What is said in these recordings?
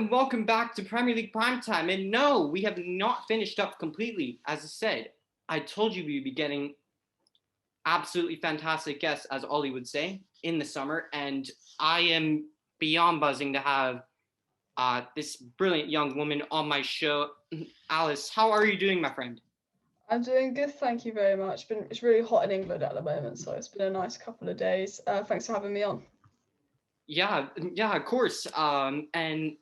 and welcome back to Premier League Primetime. And no, we have not finished up completely. As I said, I told you we'd be getting absolutely fantastic guests, as Ollie would say, in the summer. And I am beyond buzzing to have this brilliant young woman on my show. Alice, how are you doing, my friend? I'm doing good, thank you very much. It's really hot in England at the moment, so it's been a nice couple of days. Thanks for having me on. Yeah, of course. And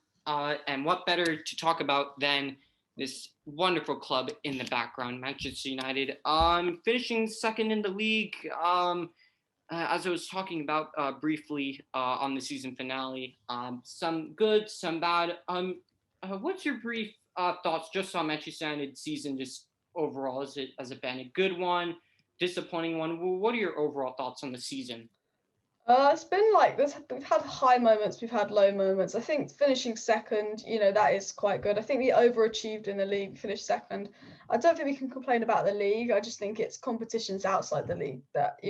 what better to talk about than this wonderful club in the background, Manchester United, finishing second in the league. As I was talking about briefly on the season finale, some good, some bad. What's your brief thoughts just on Manchester United's season, just overall? Has it been a good one, disappointing one? What are your overall thoughts on the season? It's been like this. We've had high moments, we've had low moments. I think finishing second, that is quite good. I think we overachieved in the league, finished second. I don't think we can complain about the league. I just think it's competitions outside the league that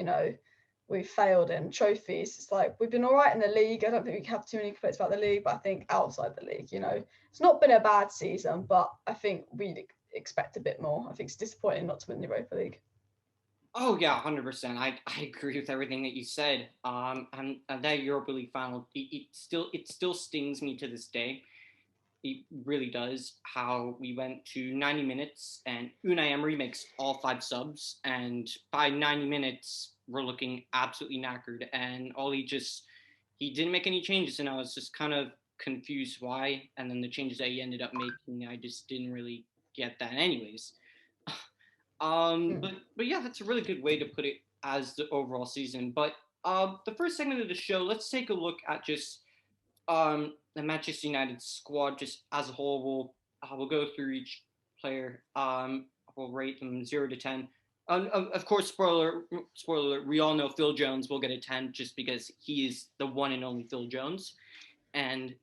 we failed in. Trophies. It's like we've been all right in the league. I don't think we have too many complaints about the league, but I think outside the league, it's not been a bad season, but I think we'd expect a bit more. I think it's disappointing not to win the Europa League. Oh yeah, 100%. I agree with everything that you said. And that Europa League final, it still stings me to this day. It really does. How we went to 90 minutes and Unai Emery makes all five subs, and by 90 minutes we're looking absolutely knackered. And he didn't make any changes, and I was just kind of confused why. And then the changes that he ended up making, I just didn't really get that, anyways. Mm. But yeah, that's a really good way to put it as the overall season. But the first segment of the show, let's take a look at just the Manchester United squad just as a whole. We'll go through each player. We'll rate them 0 to 10. Of course, spoiler. We all know Phil Jones will get a 10 just because he is the one and only Phil Jones, and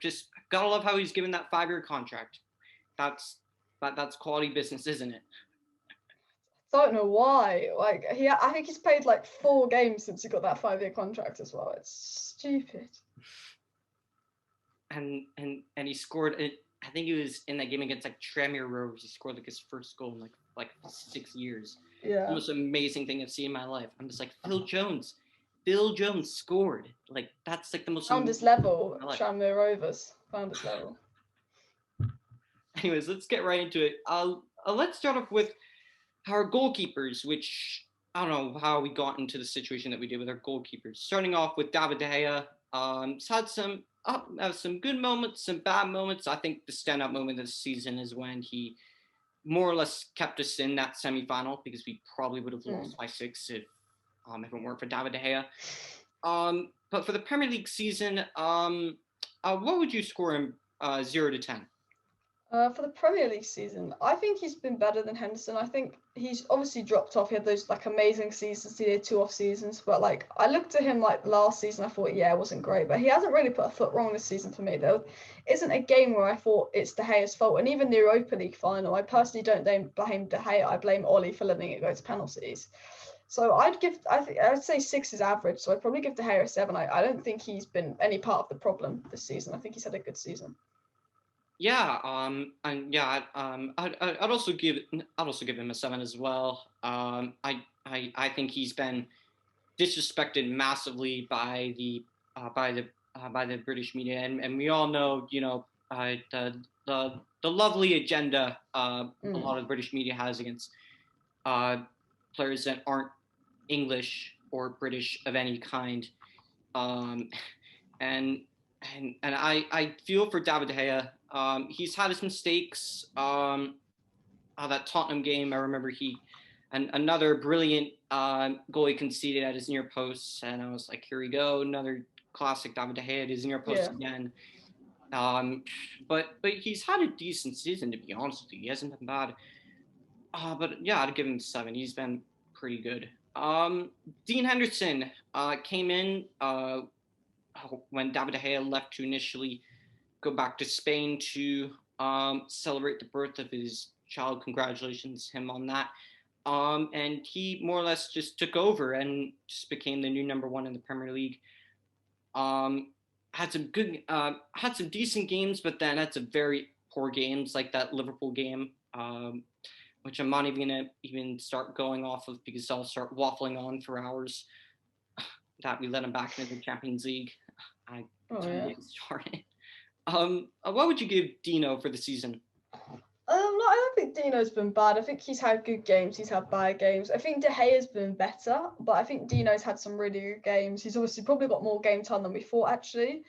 just gotta love how he's given that 5-year contract. That's that's quality business, isn't it? Don't know why. I think he's played like 4 games since he got that 5-year contract as well. It's stupid. And he scored it. I think he was in that game against like Tranmere Rovers. He scored like his first goal in like 6 years. The Yeah. most amazing thing I've seen in my life. I'm just like Phil Jones scored. Like that's like the most Found his amazing thing level, in my life. Tranmere Rovers. Found his level. Anyways, let's get right into it. Let's start off with our goalkeepers, which I don't know how we got into the situation that we did with our goalkeepers. Starting off with David De Gea, he's had some good moments, some bad moments. I think the standout moment of the season is when he more or less kept us in that semifinal, because we probably would have lost by 6 if it weren't for David De Gea. But for the Premier League season, what would you score him 0 to 10? For the Premier League season, I think he's been better than Henderson. I think he's obviously dropped off. He had those like amazing seasons. He did 2 off seasons, but like I looked at him like last season, I thought, yeah, it wasn't great, but he hasn't really put a foot wrong this season for me. There isn't a game where I thought it's De Gea's fault, and even the Europa League final, I personally don't blame De Gea. I blame Ollie for letting it go to penalties. So I'd say 6 is average. So I'd probably give De Gea a 7. I don't think he's been any part of the problem this season. I think he's had a good season. Yeah, and yeah, I'd also give him a 7 as well. I think he's been disrespected massively by the British media, and we all know, the lovely agenda a lot of British media has against players that aren't English or British of any kind, um, and I feel for David De Gea. He's had his mistakes. That Tottenham game, I remember another brilliant goal he conceded at his near post, and I was like, here we go, another classic David De Gea at his near post again. But he's had a decent season, to be honest with you. He hasn't been bad. But yeah, I'd give him 7. He's been pretty good. Dean Henderson came in when David De Gea left to initially go back to Spain to celebrate the birth of his child. Congratulations him on that. And he more or less just took over and just became the new number 1 in the Premier League. had some decent games, but then had some very poor games like that Liverpool game, which I'm not even gonna even start going off of because I'll start waffling on for hours. That we let him back into the Champions League. I don't get started. What would you give Dino for the season? No, I don't think Dino's been bad. I think he's had good games. He's had bad games. I think De Gea's been better, but I think Dino's had some really good games. He's obviously probably got more game time than we thought, actually,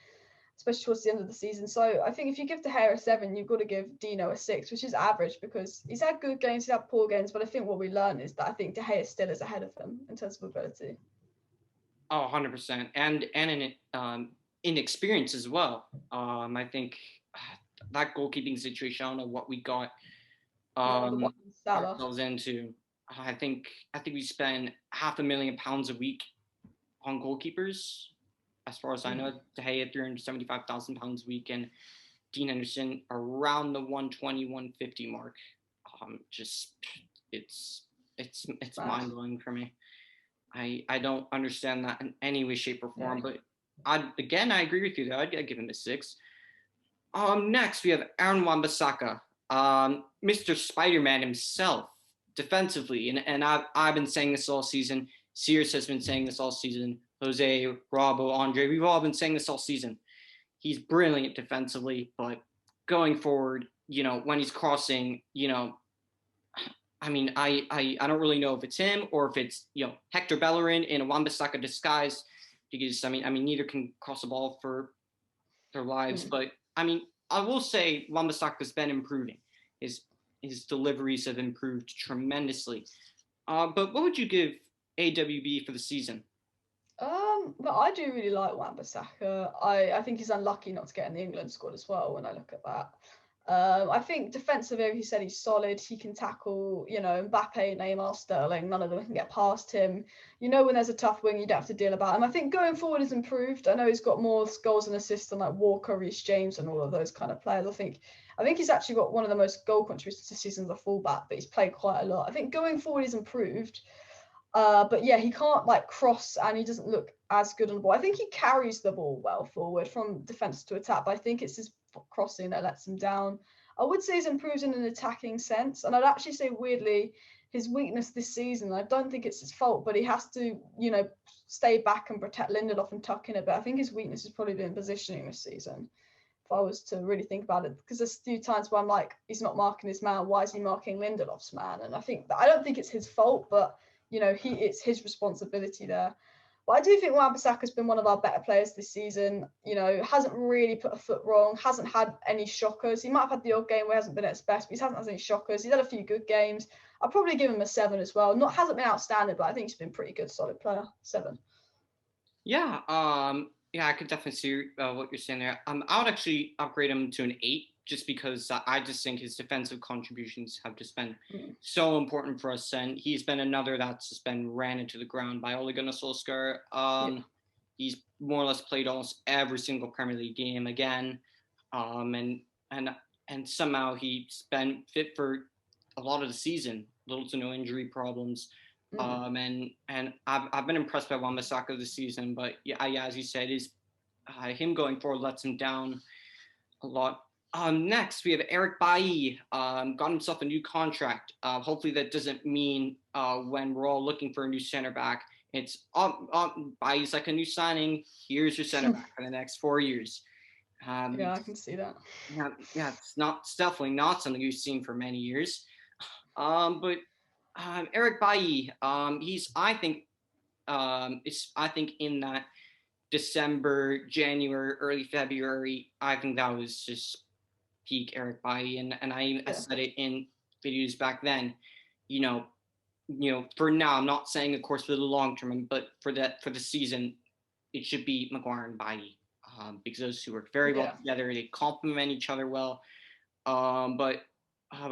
especially towards the end of the season. So I think if you give De Gea a 7, you've got to give Dino a 6, which is average because he's had good games, he's had poor games. But I think what we learned is that I think De Gea still is ahead of him in terms of ability. Oh, 100%. And in experience as well. I think that goalkeeping situation, I don't know what we got ourselves into. I think we spend £500,000 a week on goalkeepers, as far as I know. De Gea £375,000 a week, and Dean Henderson around the 120, 150 mark. Just it's mind blowing for me. I don't understand that in any way, shape, or form. But I agree with you though. I'd give him a 6. Next we have Aaron Wan-Bissaka, Mr. Spider-Man himself, defensively, and I've been saying this all season. CYRUS has been saying this all season. Jose, Robbo, Andre, we've all been saying this all season. He's brilliant defensively, but going forward, when he's crossing, I mean, I don't really know if it's him or if it's Hector Bellerin in a Wan-Bissaka disguise, because I mean neither can cross the ball for their lives. But I mean, I will say Wan-Bissaka's been improving. His deliveries have improved tremendously. But what would you give AWB for the season? But I do really like Wan-Bissaka. I think he's unlucky not to get in the England squad as well when I look at that. I think defensively, he said he's solid. He can tackle, Mbappe, Neymar, Sterling. None of them can get past him. When there's a tough wing, you don't have to deal about him. I think going forward has improved. I know he's got more goals and assists than like Walker, Reece James, and all of those kind of players. I think he's actually got one of the most goal contributions this season as a fullback, but he's played quite a lot. I think going forward he's improved. But yeah, he can't cross, and he doesn't look as good on the ball. I think he carries the ball well forward from defense to attack, but I think it's his crossing that lets him down. I would say he's improved in an attacking sense, and I'd actually say weirdly his weakness this season, I don't think it's his fault, but he has to stay back and protect Lindelof and tuck in a bit. I think his weakness has probably been positioning this season, if I was to really think about it, because there's a few times where I'm like, he's not marking his man, why is he marking Lindelof's man? And I don't think it's his fault, but it's his responsibility there. But I do think Wan-Bissaka's been one of our better players this season. Hasn't really put a foot wrong, hasn't had any shockers. He might have had the odd game where he hasn't been at his best, but he hasn't had any shockers. He's had a few good games. I'd probably give him a 7 as well. Hasn't been outstanding, but I think he's been pretty good, solid player. 7. Yeah, I could definitely see what you're saying there. I would actually upgrade him to an 8, just because I just think his defensive contributions have just been so important for us, and he's been another that's just been ran into the ground by Ole Gunnar Solskjaer. He's more or less played almost every single Premier League game again, and somehow he's been fit for a lot of the season, little to no injury problems. And I've been impressed by Wan-Bissaka this season, but yeah, as you said, is him going forward lets him down a lot. Next, we have Eric Bailly, got himself a new contract. Hopefully that doesn't mean when we're all looking for a new center back, it's Bailly's like a new signing. Here's your center back for the next 4 years. Yeah, I can see that. Yeah, it's definitely not something we've seen for many years. But Eric Bailly, he's I think in that December, January, early February, I think that was just peak Eric Bailly, and I said it in videos back then. For now, I'm not saying, of course, for the long term, but for the season, it should be Maguire and Bailly, because those two work very well together. They complement each other well. But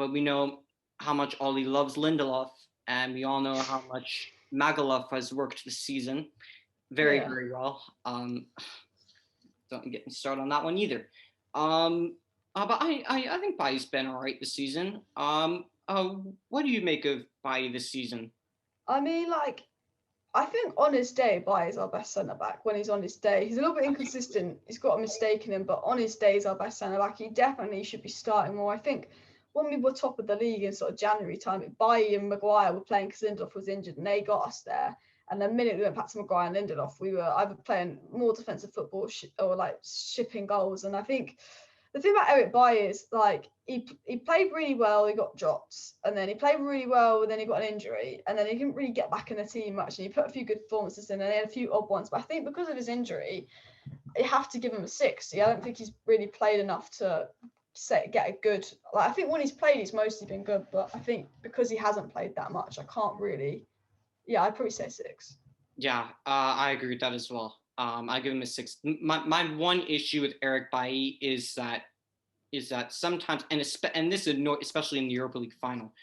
we know how much Ollie loves Lindelof, and we all know how much Maguire has worked this season very, very well. Don't get me started on that one either. But I think Bailly's been all right this season. What do you make of Bailly this season? I mean, I think on his day, Baye is our best centre back. When he's on his day, he's a little bit inconsistent. He's got a mistake in him, but on his day, he's our best centre back. He definitely should be starting more. I think when we were top of the league in sort of January time, Baye and Maguire were playing because Lindelof was injured, and they got us there. And the minute we went back to Maguire and Lindelof, we were either playing more defensive football or like shipping goals. And I think the thing about Eric Bailly is like he played really well, he got dropped, and then he played really well, and then he got an injury, and then he didn't really get back in the team much. And he put a few good performances in, and he had a few odd ones. But I think because of his injury, you have to give him a 60. I don't think he's really played enough to get a good. Like I think when he's played, he's mostly been good, but I think because he hasn't played that much, I can't really. Yeah, I'd probably say 6. Yeah, I agree with that as well. I give him a 6. My one issue with Eric Bailly is that sometimes, and this is especially in the Europa League final.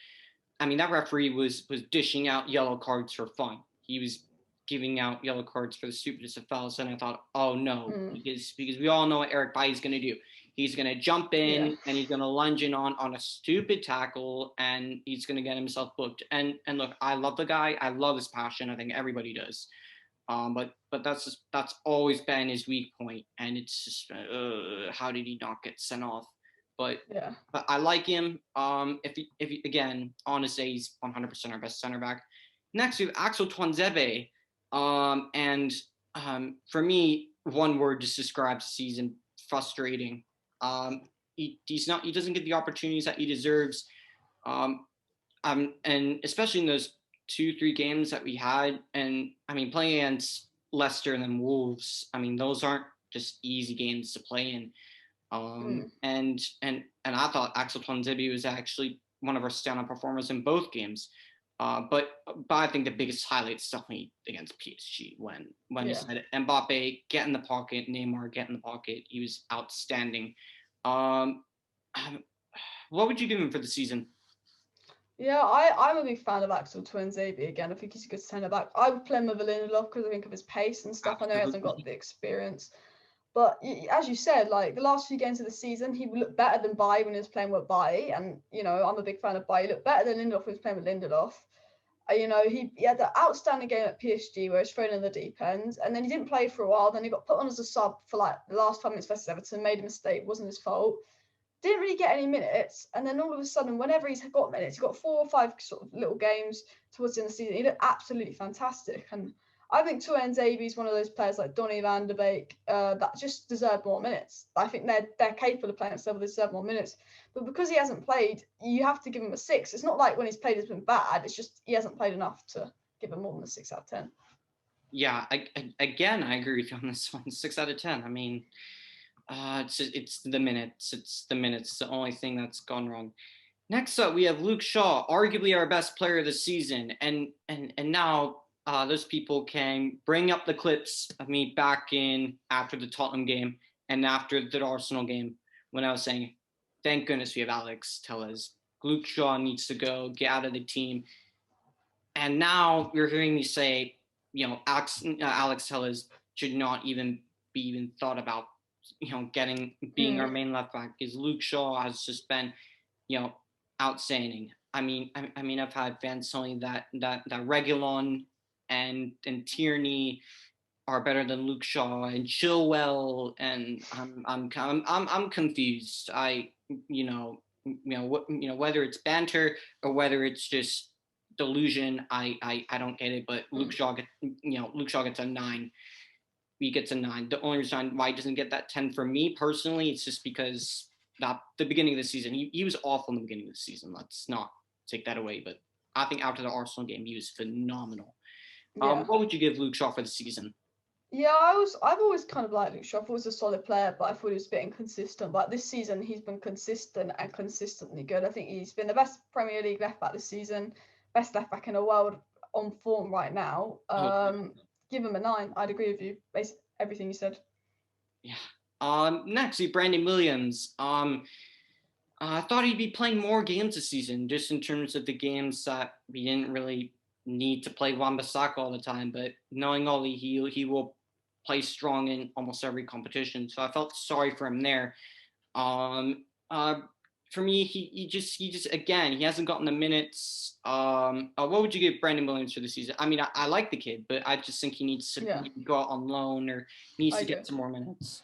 I mean, that referee was dishing out yellow cards for fun. He was giving out yellow cards for the stupidest of fouls, and I thought, oh no, because we all know what Eric Bailly's going to do. He's going to jump in and he's going to lunge in on a stupid tackle, and he's going to get himself booked. And look, I love the guy. I love his passion. I think everybody does. But that's always been his weak point, and it's just how did he not get sent off? But I like him. If he, again, honestly, he's 100% our best center back. Next we have Axel Tuanzebe, and for me, one word just describes the season: frustrating. He doesn't get the opportunities that he deserves. And especially in those 2-3 games that we had, and I mean, playing against Leicester and then Wolves, I mean, those aren't just easy games to play in. And I thought Axel Tuanzebe was actually one of our standout performers in both games. But I think the biggest highlight is definitely against PSG when he said Mbappe get in the pocket, Neymar get in the pocket. He was outstanding. What would you give him for the season? Yeah, I'm a big fan of Axel Tuanzebe again. I think he's a good centre back. I would play him with Lindelof because I think of his pace and stuff. Absolutely. I know he hasn't got the experience. But as you said, like the last few games of the season, he looked better than Baye when he was playing with Baye. And, you know, I'm a big fan of Baye. He looked better than Lindelof when he was playing with Lindelof. You know, he had that outstanding game at PSG where he was thrown in the deep end. And then he didn't play for a while. Then he got put on as a sub for like the last 5 minutes versus Everton, made a mistake, wasn't his fault. Didn't really get any minutes. And then all of a sudden, whenever he's got minutes, he got 4 or 5 sort of little games towards the end of the season. He looked absolutely fantastic. And I think Tuanzebe is one of those players like Donny van de Beek that just deserve more minutes. I think they're capable of playing at level, they deserve more minutes. But because he hasn't played, you have to give him a 6. It's not like when he's played it's been bad. It's just he hasn't played enough to give him more than a 6 out of 10. Yeah, I agree with you on this one. 6 out of 10. I mean, it's the minutes. It's the only thing that's gone wrong. Next up, we have Luke Shaw, arguably our best player of the season, and now those people can bring up the clips of me back in after the Tottenham game and after the Arsenal game when I was saying, thank goodness we have Alex Telles. Luke Shaw needs to go, get out of the team. And now you're hearing me say, you know, Alex Telles should not even be thought about, you know, being our main left back, because Luke Shaw has just been, you know, outstanding. I mean, I've had fans telling that Reguilon and Tierney are better than Luke Shaw and Chilwell, and I'm confused. Whether it's banter or whether it's just delusion, I don't get it. But Luke Shaw gets a 9. He gets a 9. The only reason why he doesn't get that 10 for me personally, it's just because the beginning of the season, he was awful in the beginning of the season. Let's not take that away. But I think after the Arsenal game, he was phenomenal. Yeah. What would you give Luke Shaw for the season? Yeah, I've always kind of liked Luke Shaw. I thought he was a solid player, but I thought he was a bit inconsistent. But this season, he's been consistent and consistently good. I think he's been the best Premier League left back this season, best left back in the world on form right now. Give him a 9. I'd agree with you. Basically, everything you said. Yeah. Next, we have Brandon Williams. I thought he'd be playing more games this season, just in terms of the games that we didn't really need to play Wan-Bissaka all the time. But knowing Ollie, he will play strong in almost every competition. So I felt sorry for him there. for me, he just again, he hasn't gotten the minutes. What would you give Brandon Williams for the season? I mean, I like the kid, but I just think he needs to go out on loan or needs to get some more minutes.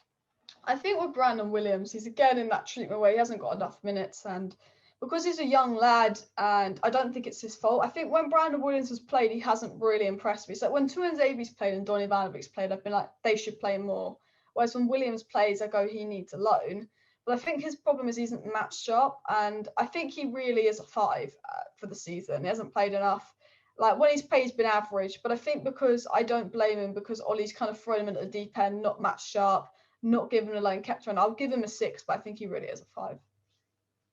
I think with Brandon Williams, he's again in that treatment where he hasn't got enough minutes, and because he's a young lad, and I don't think it's his fault. I think when Brandon Williams has played, he hasn't really impressed me. So when Tuanzebe's played and Donny Vanovic's played, I've been like, they should play more. Whereas when Williams plays, I go, he needs a loan. But I think his problem is he isn't match sharp, and I think he really is a 5 for the season. He hasn't played enough. Like when he's played, he's been average. But I think because I don't blame him, because Ollie's kind of thrown him into the deep end, not match sharp, not given a loan, kept on. I'll give him a 6, but I think he really is a 5.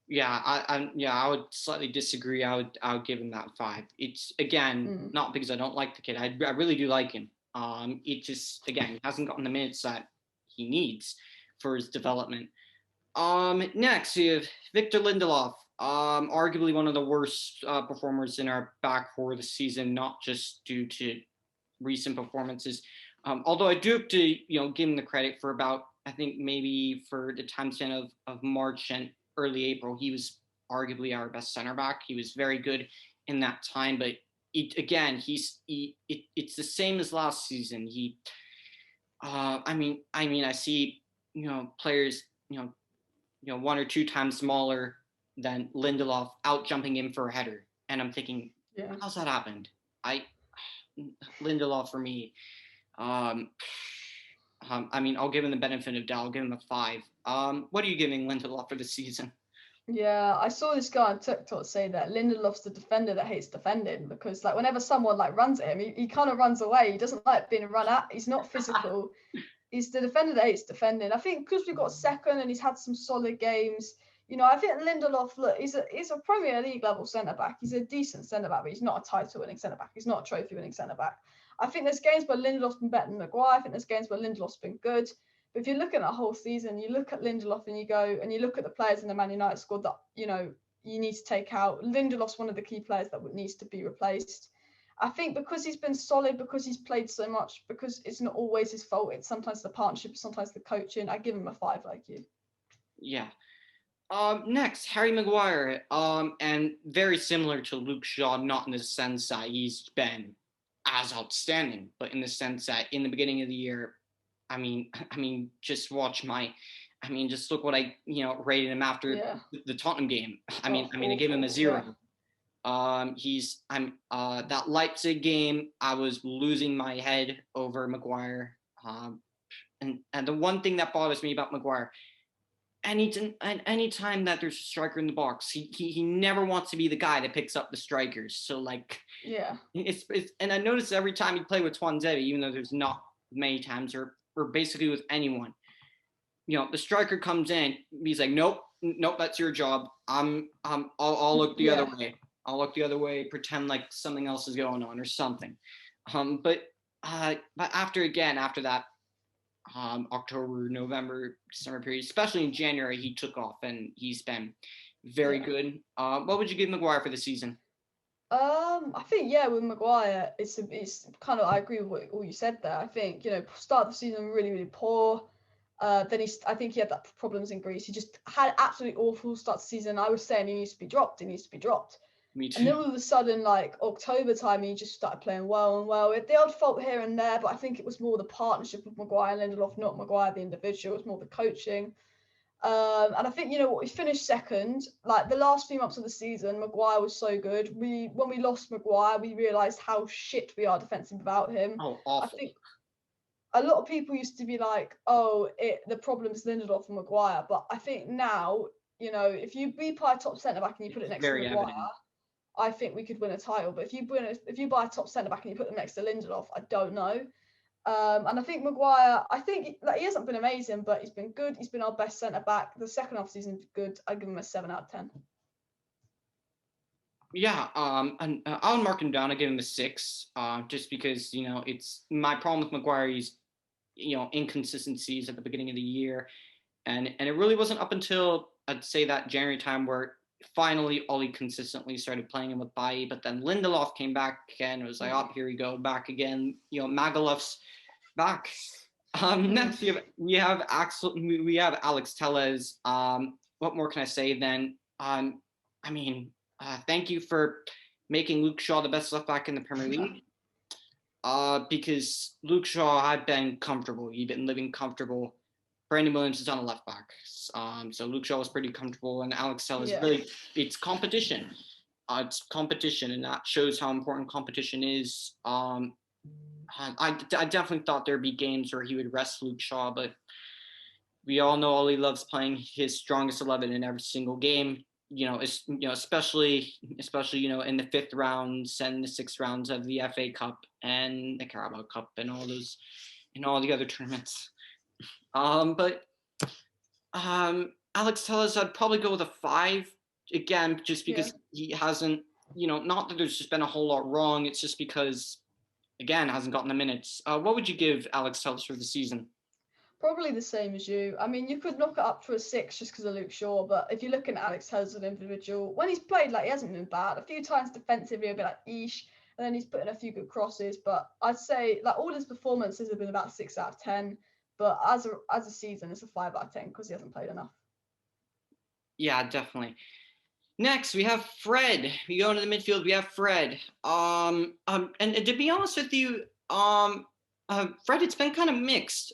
Yeah, I would slightly disagree. I would give him that 5. It's again not because I don't like the kid. I really do like him. It just again he hasn't gotten the minutes that he needs for his development. Next we have Victor Lindelof. Arguably one of the worst performers in our back four this season, not just due to recent performances. Although I do have to give him the credit for about, I think maybe for the time span of March and early April, he was arguably our best center back. He was very good in that time, but it's the same as last season. I see players one or two times smaller than Lindelof out jumping him for a header, and I'm thinking, how's that happened? Lindelof for me. I'll give him the benefit of doubt. I'll give him a 5. What are you giving Lindelof for the season? Yeah, I saw this guy on TikTok say that Lindelof's the defender that hates defending, because like whenever someone like runs at him, he kind of runs away. He doesn't like being run at. He's not physical. He's the defender that hates defending. I think because we got second and he's had some solid games, I think Lindelof, look, he's a Premier League level centre back. He's a decent centre back, but he's not a title winning centre back. He's not a trophy winning centre back. I think there's games where Lindelof's been better than Maguire. I think there's games where Lindelof's been good. But if you look at that whole season, you look at Lindelof and you look at the players in the Man United squad that, you need to take out. Lindelof's one of the key players that needs to be replaced. I think because he's been solid, because he's played so much, because it's not always his fault. It's sometimes the partnership, sometimes the coaching. I give him a 5 like you. Yeah. Next, Harry Maguire. And very similar to Luke Shaw, not in the sense that he's been as outstanding, but in the sense that in the beginning of the year, just just look what I rated him after the Tottenham game. I gave him a 0. That Leipzig game, I was losing my head over Maguire. And the one thing that bothers me about Maguire, anytime that there's a striker in the box, he never wants to be the guy that picks up the strikers. So it's and I notice every time he play with Tuanzebe, even though there's not many times or basically with anyone, the striker comes in, he's like, nope, that's your job. I'll look the other way. I'll look the other way, pretend like something else is going on or something. But after that October, November, December period, especially in January, he took off and he's been very good. What would you give Maguire for the season? I think with Maguire, it's kind of, I agree with what you said there. I think start of the season really, really poor. Then I think he had that problems in Greece. He just had absolutely awful start to the season. I was saying he needs to be dropped. Me too. And then all of a sudden, like October time, he just started playing well and well. The odd fault here and there, but I think it was more the partnership of Maguire and Lindelof, not Maguire the individual. It was more the coaching. And I think we finished second. Like the last few months of the season, Maguire was so good. When we lost Maguire, we realised how shit we are defensive without him. Oh, awful. I think a lot of people used to be like, the problem is Lindelof and Maguire. But I think now, if you buy a top centre back and you put it next to Maguire, evident. I think we could win a title. But if you buy a top centre back and you put them next to Lindelof, I don't know. And I think Maguire, he hasn't been amazing, but he's been good. He's been our best centre back. The second half season is good. I give him a 7 out of 10. Yeah, and I'll mark him down. I give him a 6, just because it's my problem with Maguire. He's inconsistencies at the beginning of the year, and it really wasn't up until I'd say that January time where finally Ollie consistently started playing him with Bailly, but then Lindelof came back again. It was like, here we go, back again. Magaluf's back. Next, we have Alex Telles. What more can I say than I mean, thank you for making Luke Shaw the best left back in the Premier League. Because Luke Shaw had been comfortable. He'd been living comfortable. Brandon Williams is on a left back. So Luke Shaw was pretty comfortable, and Alex Telles is really, it's competition. It's competition, and that shows how important competition is. I definitely thought there'd be games where he would rest Luke Shaw, but we all know Ollie loves playing his strongest 11 in every single game. Especially in the fifth rounds and the sixth rounds of the FA Cup and the Carabao Cup and all the other tournaments. But Alex Telles, I'd probably go with a 5 again, just because he hasn't, not that there's just been a whole lot wrong. It's just because, again, hasn't gotten the minutes. What would you give Alex Telles for the season? Probably the same as you. I mean, you could knock it up to a 6 just because of Luke Shaw, but if you're looking at Alex Telles as an individual, when he's played, he hasn't been bad. A few times defensively, a bit like eesh, and then he's put in a few good crosses. But I'd say all his performances have been about 6 out of 10. But as a season, it's a 5 out of 10 because he hasn't played enough. Yeah, definitely. Next, we have Fred. We go into the midfield. We have Fred. And to be honest with you, Fred, it's been kind of mixed.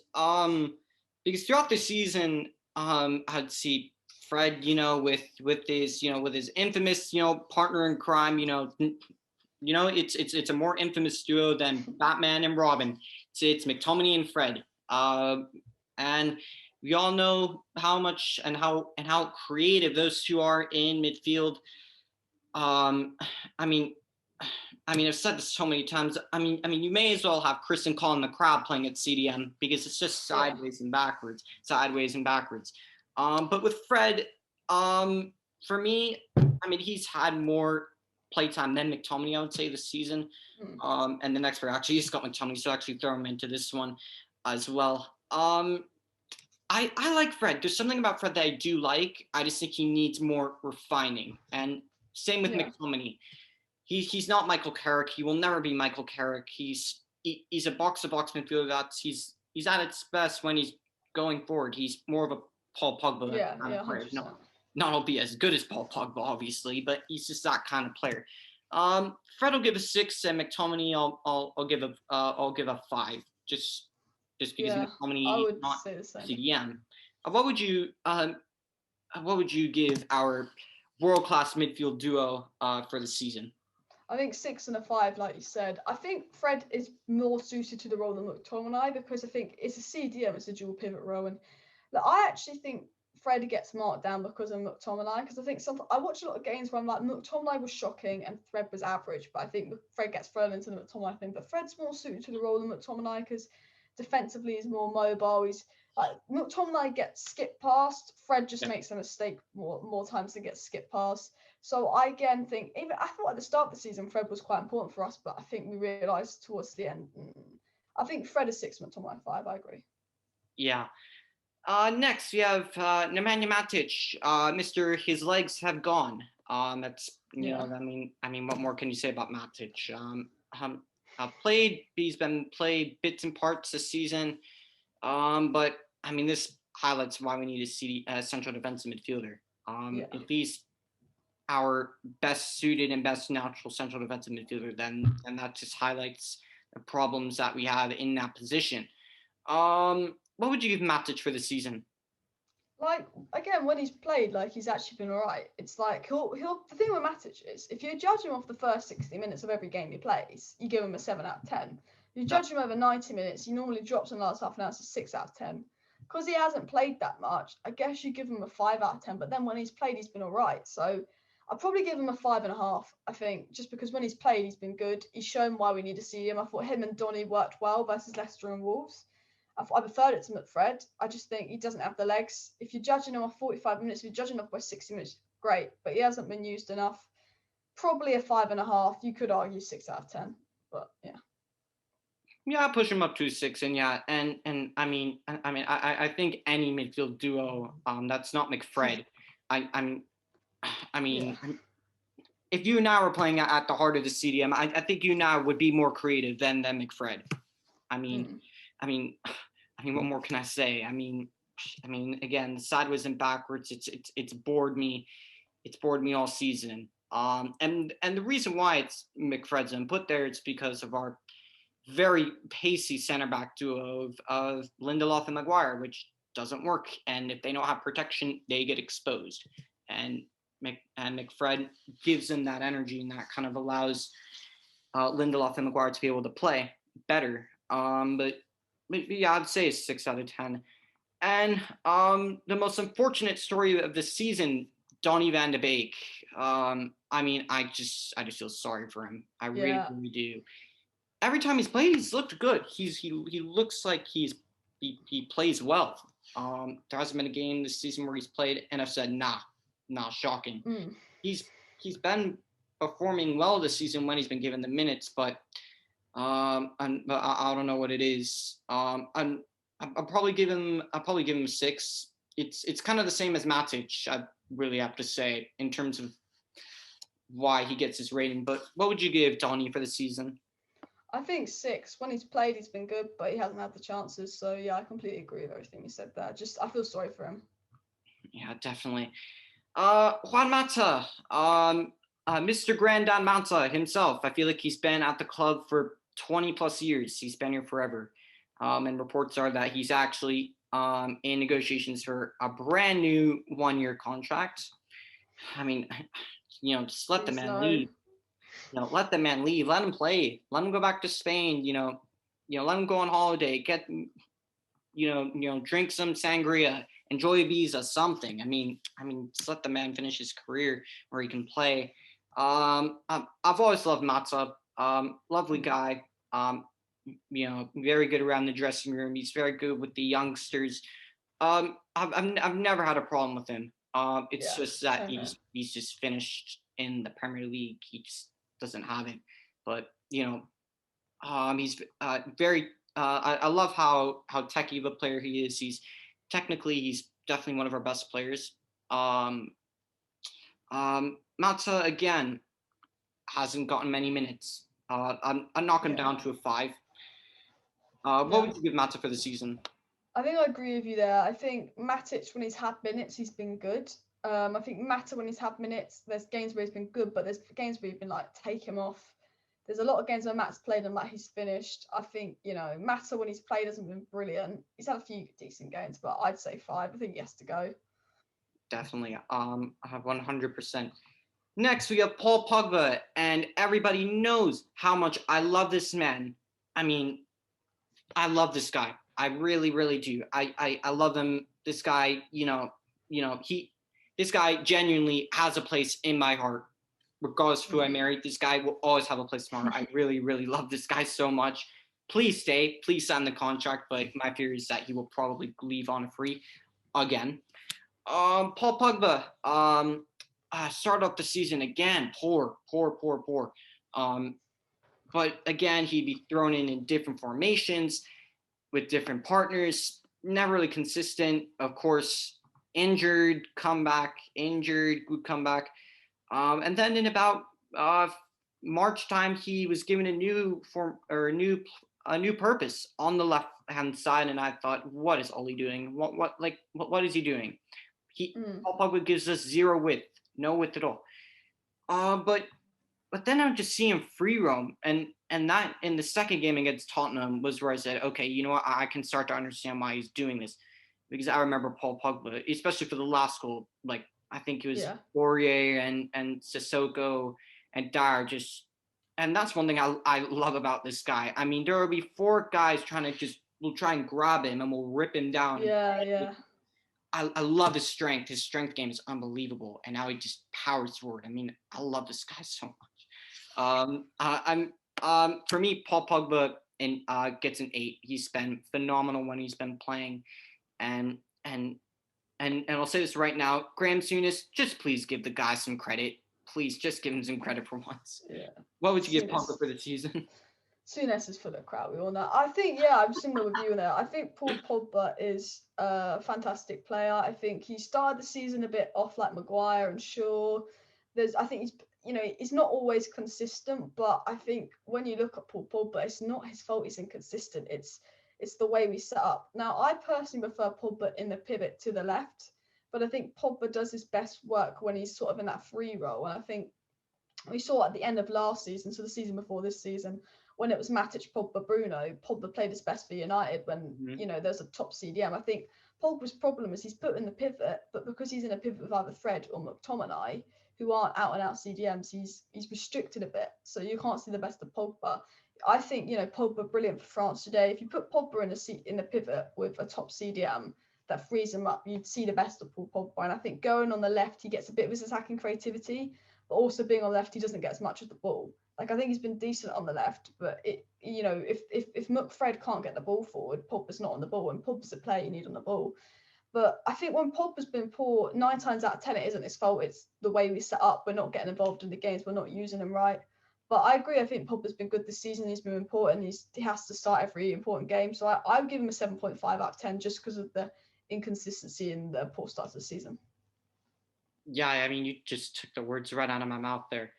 Because throughout the season, I'd see Fred, with his infamous, partner in crime, it's a more infamous duo than Batman and Robin. It's McTominay and Fred. And we all know how much and how creative those two are in midfield. I've said this so many times. You may as well have Chris and Colin the Crab playing at CDM because it's just sideways and backwards. But with Fred, for me, he's had more playtime than McTominay, I would say, this season. And the next for actually, he's got McTominay, so actually throw him into this one as well. I like Fred. There's something about Fred that I do like. I just think he needs more refining. And same with McTominay. He's not Michael Carrick. He will never be Michael Carrick. He's a box-to-box midfielder. He's at its best when he's going forward. He's more of a Paul Pogba kind of player. Not he'll be as good as Paul Pogba, obviously, but he's just that kind of player. Fred will give a 6, and McTominay I'll give a 5. Just because McTominay is not CDM. What would you give our world-class midfield duo for the season? I think 6 and a 5, like you said. I think Fred is more suited to the role than McTominay because I think it's a CDM, it's a dual pivot role. And I actually think Fred gets marked down because of McTominay, because I think I watch a lot of games where I'm like, McTominay was shocking and Fred was average, but I think Fred gets thrown into the McTominay thing. But Fred's more suited to the role than McTominay because defensively he's more mobile. He's McTominay gets skipped past. Fred just makes a mistake more times than gets skipped past. So I again think, I thought at the start of the season Fred was quite important for us, but I think we realised towards the end. I think Fred is 6, McTominay 5. I agree. Yeah. Next we have Nemanja Matic. Mr. His legs have gone. That's what more can you say about Matic? He's been played bits and parts this season. But this highlights why we need a central defensive midfielder. If he's our best suited and best natural central defensive midfielder, then that just highlights the problems that we have in that position. What would you give Matic for the season? Again, when he's played, he's actually been all right. It's he'll the thing with Matic is, if you judge him off the first 60 minutes of every game he plays, you give him a 7 out of 10. If you judge him over 90 minutes, he normally drops in the last half an hour to 6 out of 10. Because he hasn't played that much, I guess you give him a 5 out of 10. But then when he's played, he's been all right. So I'll probably give him a 5.5, I think, just because when he's played, he's been good. He's shown why we need to see him. I thought him and Donny worked well versus Leicester and Wolves. I preferred it to McFred. I just think he doesn't have the legs. If you're judging him off 45 minutes, if you're judging him off by 60 minutes, great. But he hasn't been used enough. Probably a 5.5. You could argue 6 out of 10. But yeah. Yeah, I'll push him up to 6, and I think any midfield duo that's not McFred. If you and I were playing at the heart of the CDM, I think you and I would be more creative than McFred. What more can I say? Again, sideways and backwards. It's bored me. It's bored me all season. And the reason why it's McFred's input there, it's because of our very pacey center back duo of Lindelof and Maguire, which doesn't work. And if they don't have protection, they get exposed. And McFred gives them that energy, and that kind of allows Lindelof and Maguire to be able to play better. But yeah, I'd say 6 out of 10. And the most unfortunate story of the season, Donny van de Beek. I mean, I just feel sorry for him. I really, Yeah. really do. Every time he's played, he's looked good. He looks like he plays well. There hasn't been a game this season where he's played and I've said nah, shocking. He's been performing well this season when he's been given the minutes, but I don't know what it is. I'll probably give him 6. It's kind of the same as Matic, I really have to say, in terms of why he gets his rating. But what would you give Donny for the season? I think 6. When he's played, he's been good, but he hasn't had the chances. So yeah, I completely agree with everything you said there. I feel sorry for him. Yeah, definitely. Juan Mata, Mr. Grandan Mata himself. I feel like he's been at the club for 20 plus years. He's been here forever. And reports are that he's actually in negotiations for a brand new 1-year contract. I mean, just let the man leave. Let the man leave. Let him play. Let him go back to Spain. Let him go on holiday. Get, drink some sangria. Enjoy Ibiza, something. I mean, just let the man finish his career where he can play. I've always loved Matza. Lovely guy. Very good around the dressing room. He's very good with the youngsters. I've never had a problem with him. It's just that he's just finished in the Premier League. He just doesn't have it. But he's very. I love how techy of a player he is. He's definitely one of our best players. Matza again hasn't gotten many minutes. I'm knocking him down to a 5. What would you give Matza for the season? I think I agree with you there. I think Matic, when he's had minutes, he's been good. I think Mata, when he's had minutes, there's games where he's been good, but there's games where you've been like, take him off. There's a lot of games where Matt's played and he's finished. I think, Mata, when he's played, hasn't been brilliant. He's had a few decent games, but I'd say 5. I think he has to go. Definitely. I have 100%. Next, we have Paul Pogba, and everybody knows how much I love this man. I mean, I love this guy. I really, really do. I love him. This guy, this guy genuinely has a place in my heart. Regardless of who I marry, this guy will always have a place in my heart. I really, really love this guy so much. Please stay. Please sign the contract. But my fear is that he will probably leave on a free again. Paul Pogba. Start off the season again. Poor. But again, he'd be thrown in different formations with different partners. Never really consistent. Of course, injured, comeback, injured, good comeback. And then in about March time, he was given a new purpose on the left hand side, and I thought, what is Oli doing? What is he doing? Paul Pogba gives us zero width, no width at all. But then I'm just seeing free roam, and that in the second game against Tottenham was where I said, okay, you know what, I can start to understand why he's doing this, because I remember Paul Pogba, especially for the last goal, like I think it was Aurier and Sissoko and Dyer and that's one thing I love about this guy. I mean, there will be 4 guys we'll try and grab him and we'll rip him down. Yeah. I love his strength. His strength game is unbelievable, and now he just powers forward. I mean, I love this guy so much. For me, Paul Pogba gets an 8. He's been phenomenal when he's been playing, and I'll say this right now, Graham Souness, just please give the guy some credit. Please just give him some credit for once. Yeah. What would you give Pogba for the season? Souness is for the crowd, we all know. I think, I'm similar with you there. I think Paul Pogba is a fantastic player. I think he started the season a bit off like Maguire and Shaw. I think he's not always consistent, but I think when you look at Paul Pogba, it's not his fault he's inconsistent. It's the way we set up. Now, I personally prefer Pogba in the pivot to the left, but I think Pogba does his best work when he's sort of in that free role. And I think we saw at the end of last season, so the season before this season, when it was Matic, Pogba, Bruno, Pogba played his best for United when, there's a top CDM. I think Pogba's problem is he's put in the pivot, but because he's in a pivot with either Fred or McTominay, who aren't out and out CDMs, he's restricted a bit. So you can't see the best of Pogba. I think, Pogba brilliant for France today. If you put Pogba in a pivot with a top CDM, that frees him up, you'd see the best of Paul Pogba. And I think going on the left, he gets a bit of his attacking creativity, but also being on the left, he doesn't get as much of the ball. Like, I think he's been decent on the left, but if McFred can't get the ball forward, Pogba's not on the ball, and Pogba's a player you need on the ball. But I think when Pogba's been poor, 9 times out of 10, it isn't his fault. It's the way we set up. We're not getting involved in the games. We're not using him right. But I agree. I think Pogba's been good this season. He's been important. He has to start every important game. So I would give him a 7.5 out of 10 just because of the inconsistency in the poor start of the season. Yeah, I mean, you just took the words right out of my mouth there.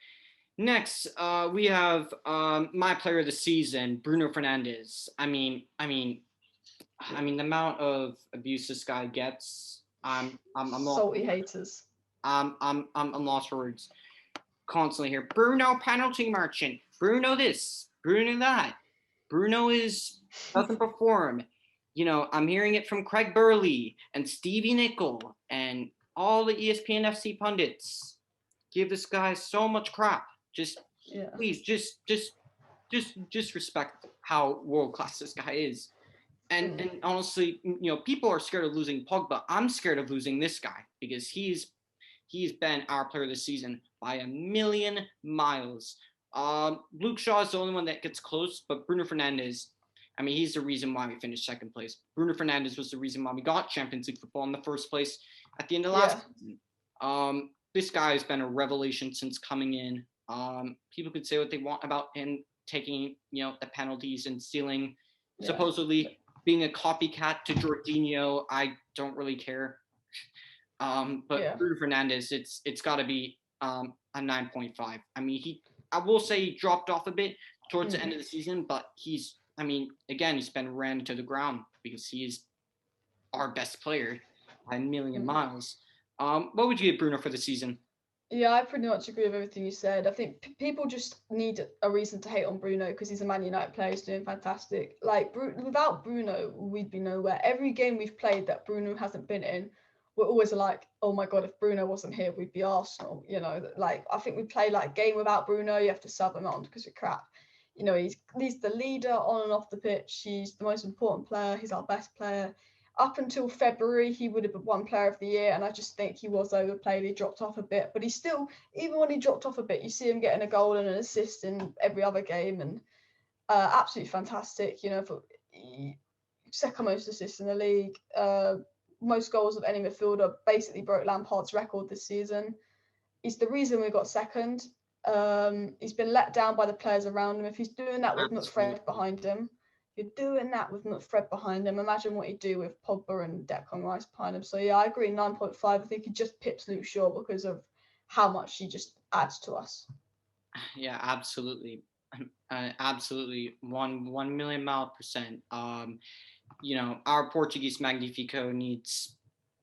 Next, we have my player of the season, Bruno Fernandes. I mean, the amount of abuse this guy gets, I'm salty haters. I'm lost for words. Constantly here, Bruno penalty merchant, Bruno this, Bruno that, Bruno doesn't perform. I'm hearing it from Craig Burley and Stevie Nicol and all the ESPN FC pundits. Give this guy so much crap. Please, just respect how world class this guy is. And honestly, people are scared of losing Pogba. I'm scared of losing this guy because he's been our player this season by a million miles. Luke Shaw is the only one that gets close, but Bruno Fernandes, I mean, he's the reason why we finished second place. Bruno Fernandes was the reason why we got Champions League football in the first place at the end of last season. This guy has been a revelation since coming in. People could say what they want about him taking, the penalties and stealing, supposedly being a copycat to Jorginho. I don't really care. But Bruno Fernandes, it's got to be a 9.5. I mean, I will say he dropped off a bit towards the end of the season, but he's been ran to the ground because he's our best player by a million miles. What would you give Bruno for the season? Yeah, I pretty much agree with everything you said. I think people just need a reason to hate on Bruno because he's a Man United player. He's doing fantastic. Like, without Bruno, we'd be nowhere. Every game we've played that Bruno hasn't been in, we're always like, oh my God, if Bruno wasn't here, we'd be Arsenal. Like, I think we play like a game without Bruno, you have to sub him on because we're crap. He's the leader on and off the pitch. He's the most important player. He's our best player. Up until February, he would have won Player of the Year, and I just think he was overplayed. He dropped off a bit, but he's still, even when he dropped off a bit, you see him getting a goal and an assist in every other game, and absolutely fantastic. For second most assists in the league, most goals of any midfielder, basically broke Lampard's record this season. He's the reason we got second. He's been let down by the players around him. If he's doing that with McFred behind him, imagine what he'd do with Pogba and Declan Rice behind him. So yeah, I agree, 9.5. I think he just pips Luke Shaw because of how much he just adds to us. Yeah, absolutely. Absolutely, 1 million mile percent. Our Portuguese Magnifico needs,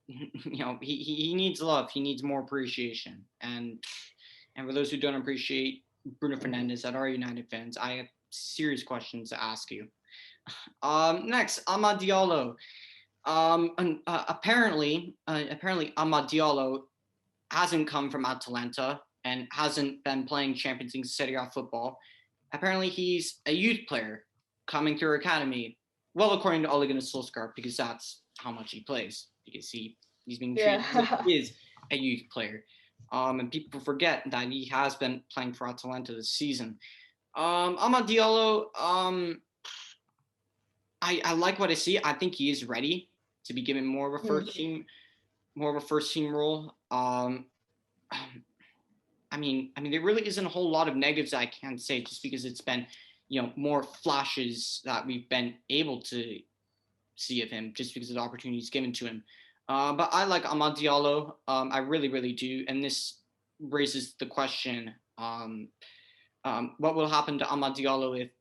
he needs love. He needs more appreciation. And for those who don't appreciate Bruno Fernandes that are United fans, I have serious questions to ask you. Next, Amad Diallo. Apparently Amad Diallo hasn't come from Atalanta and hasn't been playing Champions League Serie A football. Apparently he's a youth player coming through academy. Well, according to Ole Gunnar Solskjaer, because that's how much he plays. Because he's being treated as he is a youth player. And people forget that he has been playing for Atalanta this season. Amad Diallo, I like what I see. I think he is ready to be given more of a first team role. I mean, there really isn't a whole lot of negatives I can say just because it's been, more flashes that we've been able to see of him just because of the opportunities given to him. But I like Amad Diallo. I really, really do. And this raises the question, what will happen to Amad Diallo if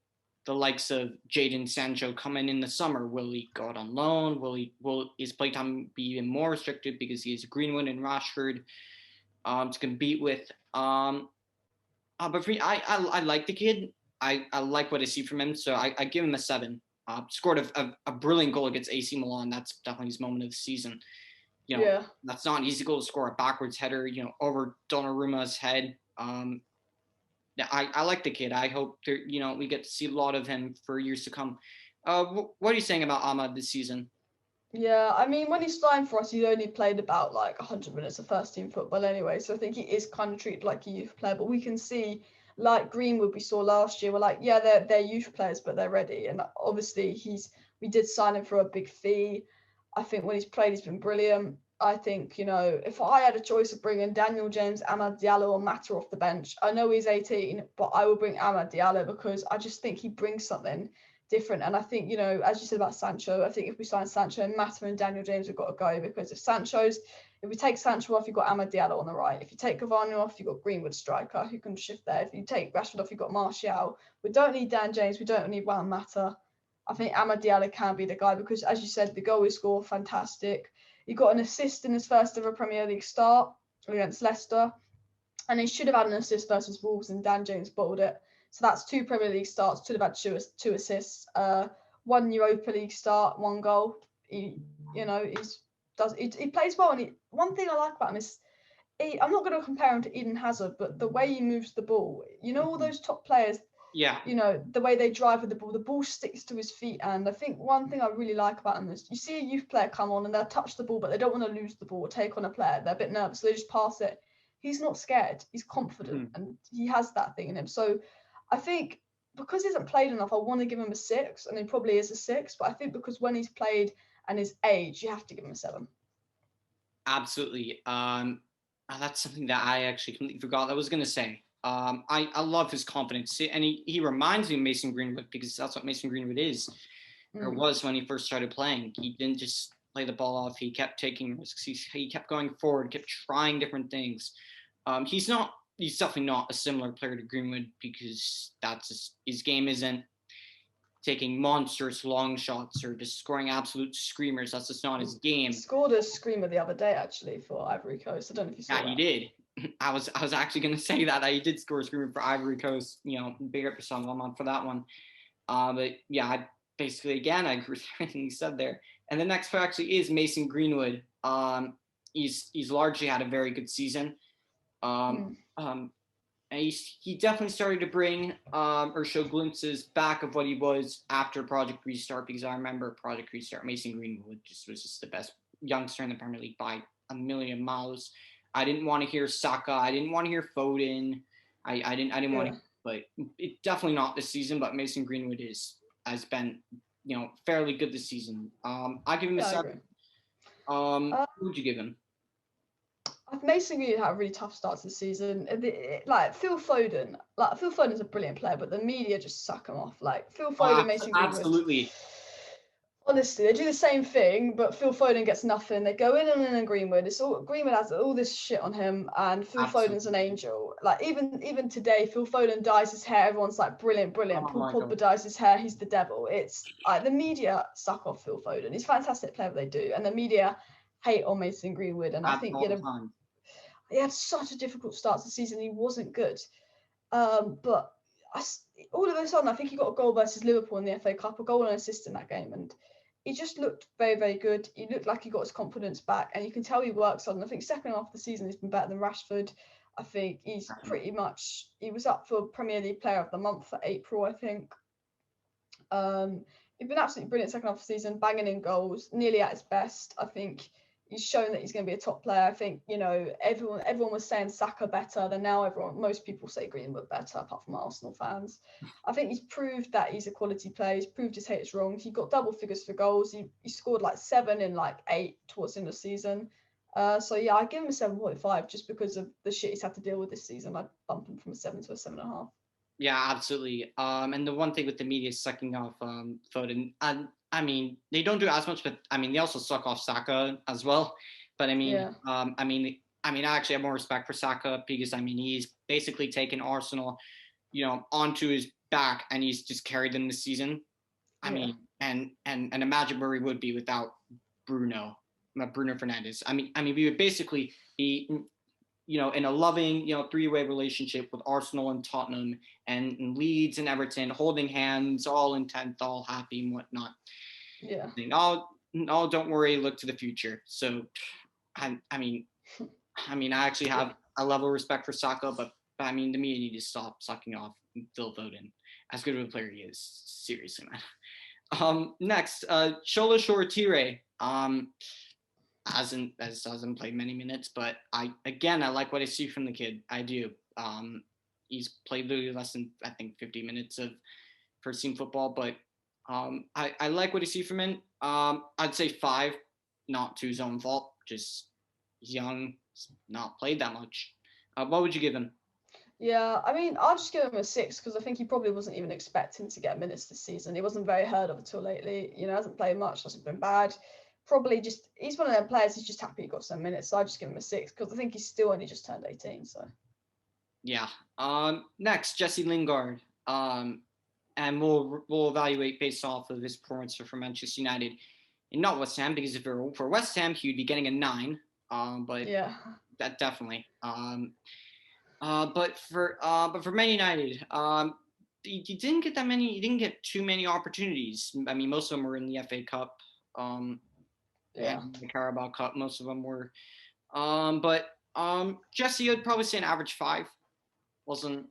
the likes of Jadon Sancho coming in the summer. Will he go out on loan? Will his playtime be even more restricted because he has Greenwood and Rashford to compete with? But for me, I like the kid. I like what I see from him, so I give him a 7. Scored a brilliant goal against AC Milan. That's definitely his moment of the season. That's not an easy goal to score, a backwards header, over Donnarumma's head. Yeah, I like the kid. I hope we get to see a lot of him for years to come. What are you saying about Ahmad this season? Yeah, I mean, when he's starting for us, he only played about like 100 minutes of first team football anyway. So I think he is kind of treated like a youth player. But we can see, like Greenwood, we saw last year, we're like, yeah, they're youth players, but they're ready. And obviously, we did sign him for a big fee. I think when he's played, he's been brilliant. I think, if I had a choice of bringing Daniel James, Amad Diallo, or Mata off the bench, I know he's 18, but I would bring Amad Diallo because I just think he brings something different. And I think, as you said about Sancho, I think if we sign Sancho, and Mata and Daniel James have got to go, because if we take Sancho off, you've got Amad Diallo on the right. If you take Cavani off, you've got Greenwood striker who can shift there. If you take Rashford off, you've got Martial. We don't need Dan James. We don't need Juan Mata. I think Amad Diallo can be the guy because, as you said, the goal he scored, fantastic. He got an assist in his first ever Premier League start against Leicester, and he should have had an assist versus Wolves, and Dan James bottled it. So that's 2 Premier League starts, should have had 2 assists, 1 Europa League start, 1 goal. He plays well, and one thing I like about him is I'm not going to compare him to Eden Hazard, but the way he moves the ball, all those top players. Yeah. The way they drive with the ball sticks to his feet. And I think one thing I really like about him is you see a youth player come on and they'll touch the ball, but they don't want to lose the ball or take on a player. They're a bit nervous, so they just pass it. He's not scared. He's confident, and he has that thing in him. So I think because he hasn't played enough, I want to give him a 6, and he probably is a 6. But I think because when he's played and his age, you have to give him a 7. Absolutely. That's something that I actually completely forgot I was going to say. I love his confidence, and he reminds me of Mason Greenwood because that's what Mason Greenwood is, or was when he first started playing. He didn't just play the ball off. He kept taking risks. He kept going forward, kept trying different things. He's definitely not a similar player to Greenwood because his game isn't taking monstrous long shots or just scoring absolute screamers. That's just not his game. He scored a screamer the other day actually for Ivory Coast. I don't know if you saw that. Yeah, he did. I was actually going to say that he did score a screamer for Ivory Coast. Big up to Salman for that one. But yeah, I agree with everything he said there. And the next player actually is Mason Greenwood. He's largely had a very good season. He definitely started to bring or show glimpses back of what he was after Project Restart, because I remember Project Restart, Mason Greenwood was just the best youngster in the Premier League by a million miles. I didn't want to hear Saka. I didn't want to hear Foden. I didn't want to, but it definitely not this season. But Mason Greenwood has been fairly good this season. I give him a 7. Who would you give him? Mason Greenwood had a really tough start to the season. Like Phil Foden, Phil Foden's a brilliant player, but the media just suck him off. Like Phil Foden, Mason Greenwood. Absolutely. Honestly, they do the same thing, but Phil Foden gets nothing. They go in and Greenwood. Greenwood has all this shit on him, and Phil Foden's an angel. Like even today, Phil Foden dyes his hair. Everyone's like, brilliant. Paul Pogba dyes his hair. He's the devil. It's like the media suck off Phil Foden. He's a fantastic player, but they do, and the media hate on Mason Greenwood. And I think he had such a difficult start to the season. He wasn't good, but all of a sudden, I think he got a goal versus Liverpool in the FA Cup, a goal and an assist in that game, and he just looked very, very good. He looked like he got his confidence back, and you can tell he works on. I think second half of the season he's been better than Rashford. I think he was up for Premier League Player of the Month for April, I think. He's been absolutely brilliant second half of the season, banging in goals, nearly at his best. I think he's shown that he's going to be a top player. I think, everyone was saying Saka better, then now most people say Greenwood better, apart from Arsenal fans. I think he's proved that he's a quality player. He's proved his haters wrong. He got double figures for goals. He scored like 7 in like 8 towards the end of the season. So yeah, I give him a 7.5 just because of the shit he's had to deal with this season. I'd bump him from a 7 to a 7.5. Yeah, absolutely. And the one thing with the media sucking off Foden, I mean, they don't do as much, but I mean, they also suck off Saka as well. But I mean, I actually have more respect for Saka because I mean, he's basically taken Arsenal, onto his back and he's just carried them this season. I mean, and imagine where we would be without Bruno Fernandes. I mean, we would basically be, in a loving, three-way relationship with Arsenal and Tottenham and Leeds and Everton, holding hands, all intent, all happy and whatnot. Yeah. Oh, don't worry, look to the future. So, I I actually have a level of respect for Saka, but I mean, the media need to stop sucking off Phil Foden. As good of a player he is, seriously, man. Next, Shola Shoretire. Hasn't played many minutes, but I like what I see from the kid. I do. He's played literally less than, I think, 50 minutes of first team football, but I like what I see from him. I'd say 5, not to his own fault. Just he's young, not played that much. What would you give him? Yeah, I mean, I'll just give him a 6 because I think he probably wasn't even expecting to get minutes this season. He wasn't very heard of until lately. Hasn't played much, hasn't been bad. Probably just, he's one of them players, he's just happy he got some minutes. So I just give him a 6 because I think he's still only just turned 18. So yeah. Next, Jesse Lingard. And we'll evaluate based off of his performance for Manchester United and not West Ham, because if for West Ham he would be getting a 9. But yeah, that definitely. But for Man United, he didn't get that many. He didn't get too many opportunities. I mean, most of them were in the FA Cup, and the Carabao Cup. Most of them were. But Jesse, I'd probably say an average 5. Wasn't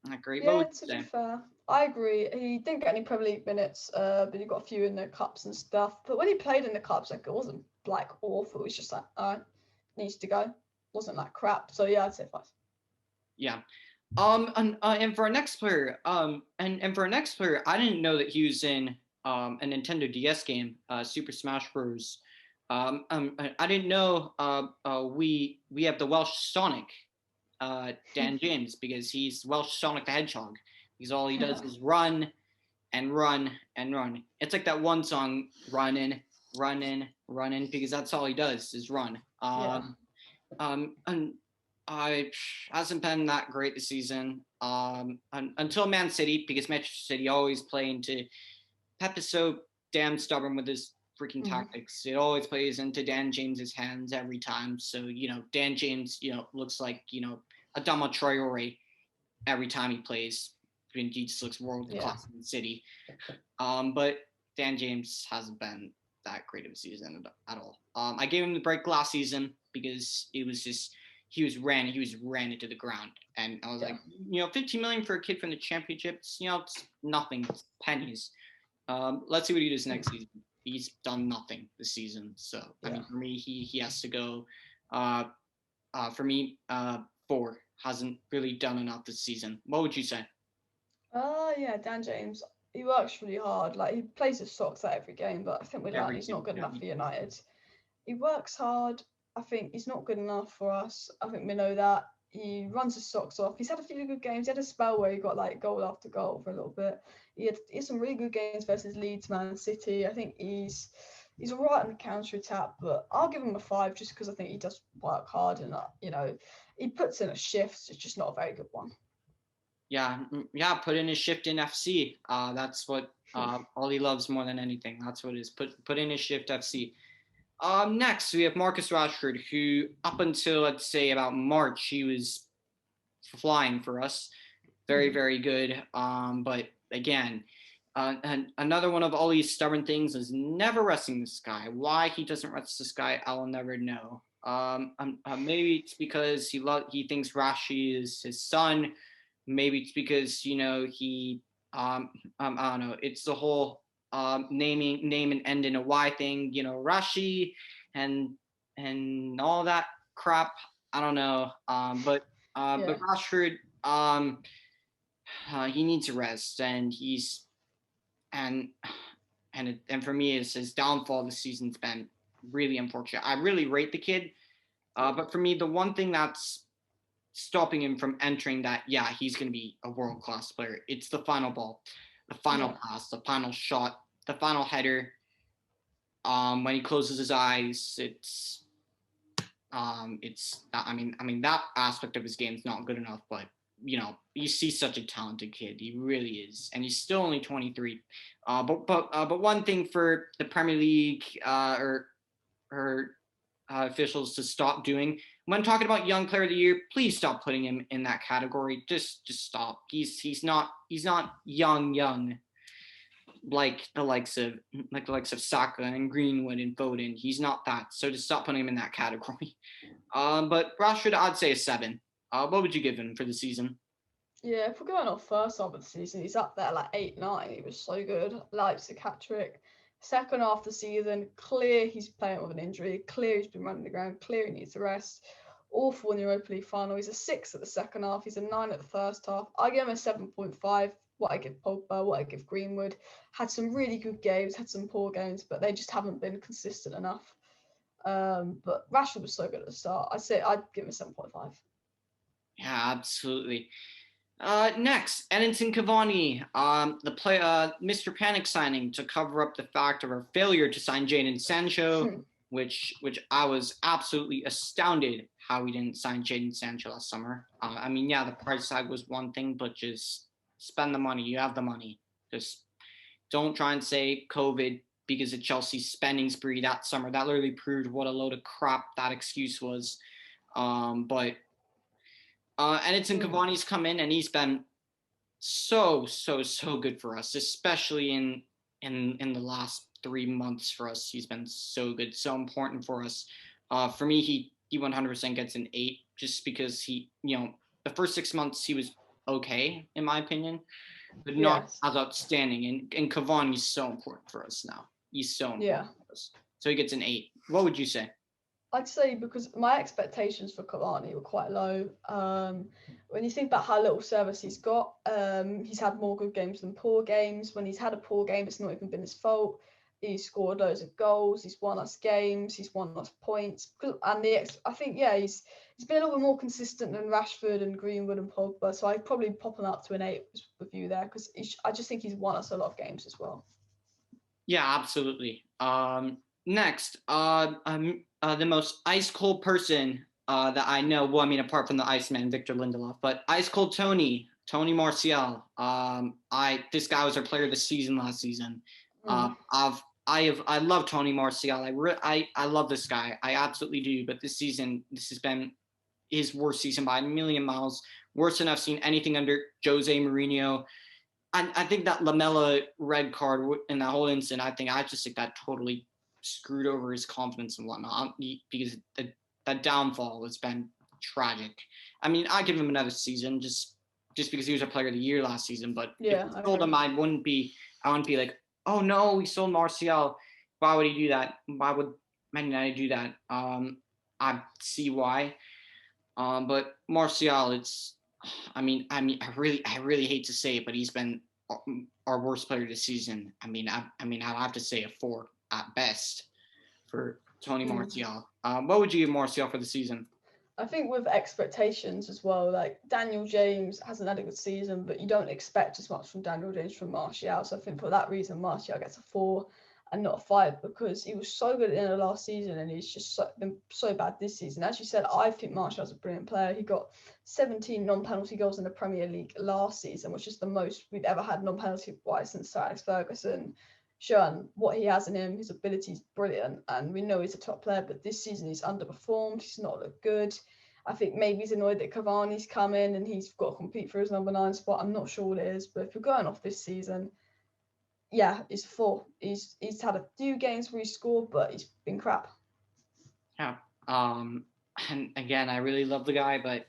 that great. Yeah, to be fair, I agree. He didn't get any Premier League minutes, but he got a few in the cups and stuff. But when he played in the cups, like, it wasn't like awful. It was just like, needs to go. Wasn't like crap. So yeah, I'd say 5. Yeah. And for our next player, I didn't know that he was in a Nintendo DS game, Super Smash Bros. I didn't know we have the Welsh Sonic, Dan James, because he's Welsh Sonic the Hedgehog. Because all he does is run and run and run. It's like that one song, running, because that's all he does is run. And I hasn't been that great this season. Until Man City, because Manchester City always play into Pep is so damn stubborn with his freaking tactics. It always plays into Dan James's hands every time. So, Dan James, looks like, Adama Traore every time he plays. He just looks world class in the City. But Dan James hasn't been that great of a season at all. I gave him the break last season because it was just he was ran into the ground, and I was like, 15 million for a kid from the championships, it's nothing, it's pennies. Let's see what he does next season. He's done nothing this season, so I mean, for me, he has to go. For me, 4 hasn't really done enough this season. What would you say? Yeah, Dan James. He works really hard. Like, he plays his socks out every game, but I think we learned he's not good enough for United. He works hard. I think he's not good enough for us. I think we know that. He runs his socks off. He's had a few good games. He had a spell where he got like goal after goal for a little bit. He had some really good games versus Leeds, Man City. I think he's all right on the counter attack, but I'll give him a 5 just because I think he does work hard and he puts in a shift. It's just not a very good one. Yeah, put in his shift in FC. That's what all he loves more than anything. That's what it is. Put in his shift FC. Next, we have Marcus Rashford, who up until, let's say, about March, he was flying for us. Very, very good. But again, and another one of all these stubborn things is never resting this guy. Why he doesn't rest this guy, I will never know. Maybe it's because he thinks Rashi is his son. Maybe it's because, he, I don't know. It's the whole name and end in a Y thing, Rashi and all that crap. I don't know. But Rashford, he needs a rest, and and for me, it's his downfall this season's been really unfortunate. I really rate the kid, but for me, the one thing that's stopping him from entering that, he's going to be a world-class player, it's the final ball, the final pass, the final shot, the final header. When he closes his eyes, I mean that aspect of his game is not good enough, but you see such a talented kid. He really is, and he's still only 23. But one thing for the Premier League or officials to stop doing when talking about Young Player of the Year, please stop putting him in that category. Just stop. He's not young like the likes of Saka and Greenwood and Foden. He's not that. So just stop putting him in that category. But Rashford, I'd say a 7. What would you give him for the season? Yeah, if we're going off first half of the season, he's up there like 8, 9. He was so good. Leipzig hat-trick. Second half of the season, clear he's playing with an injury. Clear he's been running the ground. Clear he needs a rest. Awful in the Europa League final. He's a 6 at the second half. He's a 9 at the first half. I give him a 7.5. What I give Pogba, what I give Greenwood. Had some really good games, had some poor games, but they just haven't been consistent enough. But Rashford was so good at the start. I'd give him a 7.5. Yeah, absolutely. Next, Edinson Cavani, the Mr. Panic signing to cover up the fact of our failure to sign Jadon Sancho, which I was absolutely astounded how we didn't sign Jadon Sancho last summer. The price tag was one thing, but just spend the money. You have the money. Just don't try and say COVID because of Chelsea's spending spree that summer. That literally proved what a load of crap that excuse was. But Edinson Cavani's come in and he's been so good for us, especially in the last 3 months for us. He's been so good, so important for us. For me, he 100% gets an 8 just because the first 6 months he was okay in my opinion, but not as outstanding. And Cavani's so important for us now. He's so important for us. So he gets an 8. What would you say? I'd say because my expectations for Cavani were quite low. When you think about how little service he's got, he's had more good games than poor games. When he's had a poor game, it's not even been his fault. He's scored loads of goals. He's won us games. He's won us points. And I think he's been a little bit more consistent than Rashford and Greenwood and Pogba. So I'd probably pop him up to an 8 with you there because I just think he's won us a lot of games as well. Yeah, absolutely. Next, the most ice cold person that I know. Well, apart from the Iceman, Victor Lindelof, but ice cold Tony Martial. This guy was our player of the season last season. I love Tony Martial. I love this guy. I absolutely do. But this season, this has been his worst season by a million miles. Worse than I've seen anything under Jose Mourinho. I think that Lamela red card in that whole incident, I just think that totally screwed over his confidence and whatnot because that downfall has been tragic. I give him another season just because he was a player of the year last season. But if I told him, I wouldn't be like, oh no, we sold Martial. Why would he do that? Why would Man United do that? I see why. But Martial, I really hate to say it, but he's been our worst player this season. I'd have to say a 4 at best for Tony Martial. What would you give Martial for the season? I think with expectations as well, like Daniel James hasn't had a good season, but you don't expect as much from Daniel James from Martial. So I think for that reason, Martial gets a 4 and not a 5 because he was so good in the last season and he's just been so bad this season. As you said, I think Martial's a brilliant player. He got 17 non-penalty goals in the Premier League last season, which is the most we've ever had non-penalty wise since Sir Alex Ferguson. Showing what he has in him, his ability is brilliant, and we know he's a top player, but this season he's underperformed, he's not looked good. I think maybe he's annoyed that Cavani's come in and he's got to compete for his number 9 spot. I'm not sure what it is, but if you're going off this season, it's 4. He's had a few games where he scored, but he's been crap. Yeah. And again, I really love the guy, but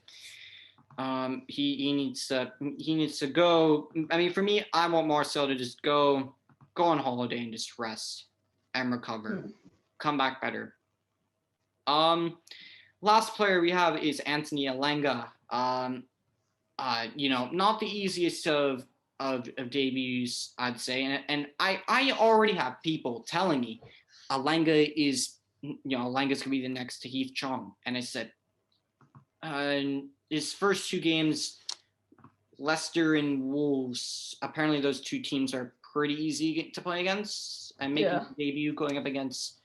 he needs to go. For me, I want Marcel to just go on holiday and just rest and recover, come back better. Last player we have is Anthony Elanga. Not the easiest of debuts, I'd say, and I already have people telling me Elanga is, Elanga's gonna be the next to Heath Chong, and I said, his first 2 games, Leicester and Wolves, apparently those 2 teams are pretty easy to play against, and making a debut going up against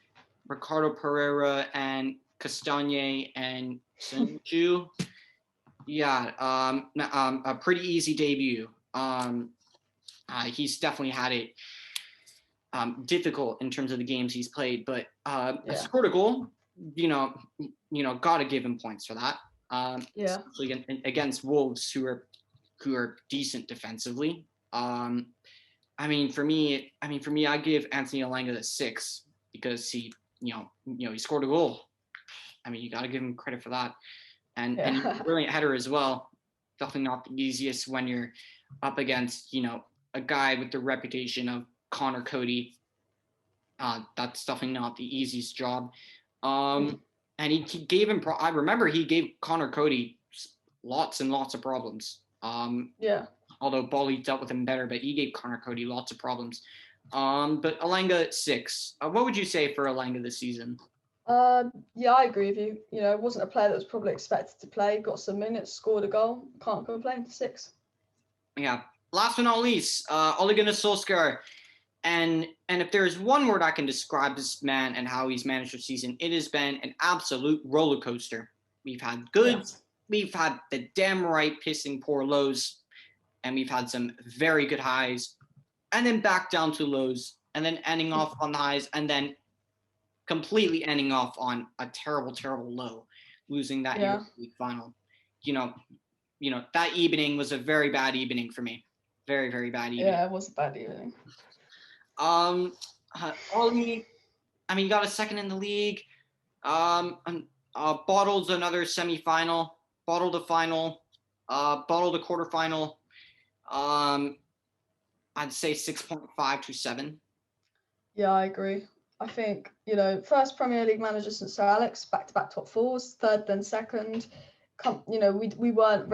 Ricardo Pereira and Castagne and Sanju. Yeah, a pretty easy debut. He's definitely had it difficult in terms of the games he's played, but scored a goal. Got to give him points for that. Especially against Wolves, who are decent defensively. For me, I give Anthony Elanga a 6 because he scored a goal. You got to give him credit for that, and he's a brilliant header as well. Definitely not the easiest when you're up against a guy with the reputation of Connor Cody. That's definitely not the easiest job. And he gave him. I remember he gave Connor Cody lots and lots of problems. Although Bolly dealt with him better, but he gave Connor Cody lots of problems. But Elanga 6. What would you say for Elanga this season? Yeah, I agree with you. It wasn't a player that was probably expected to play. Got some minutes, scored a goal. Can't complain. 6. Yeah. Last but not least, Ole Gunnar Solskjaer. And if there's one word I can describe this man and how he's managed the season, it has been an absolute roller coaster. We've had goods, we've had the damn right pissing poor lows, and we've had some very good highs, and then back down to lows, and then ending off on the highs, and then completely ending off on a terrible, terrible low, losing that Europa League final. That evening was a very bad evening for me. Very, very bad evening. Yeah, it was a bad evening. Ollie, got a second in the league. Bottled another semi-final. Bottled a final. Bottled a quarterfinal. I'd say 6.5 to 7. Yeah, I agree. I think, first Premier League manager since Sir Alex, back-to-back top fours, third then second. We weren't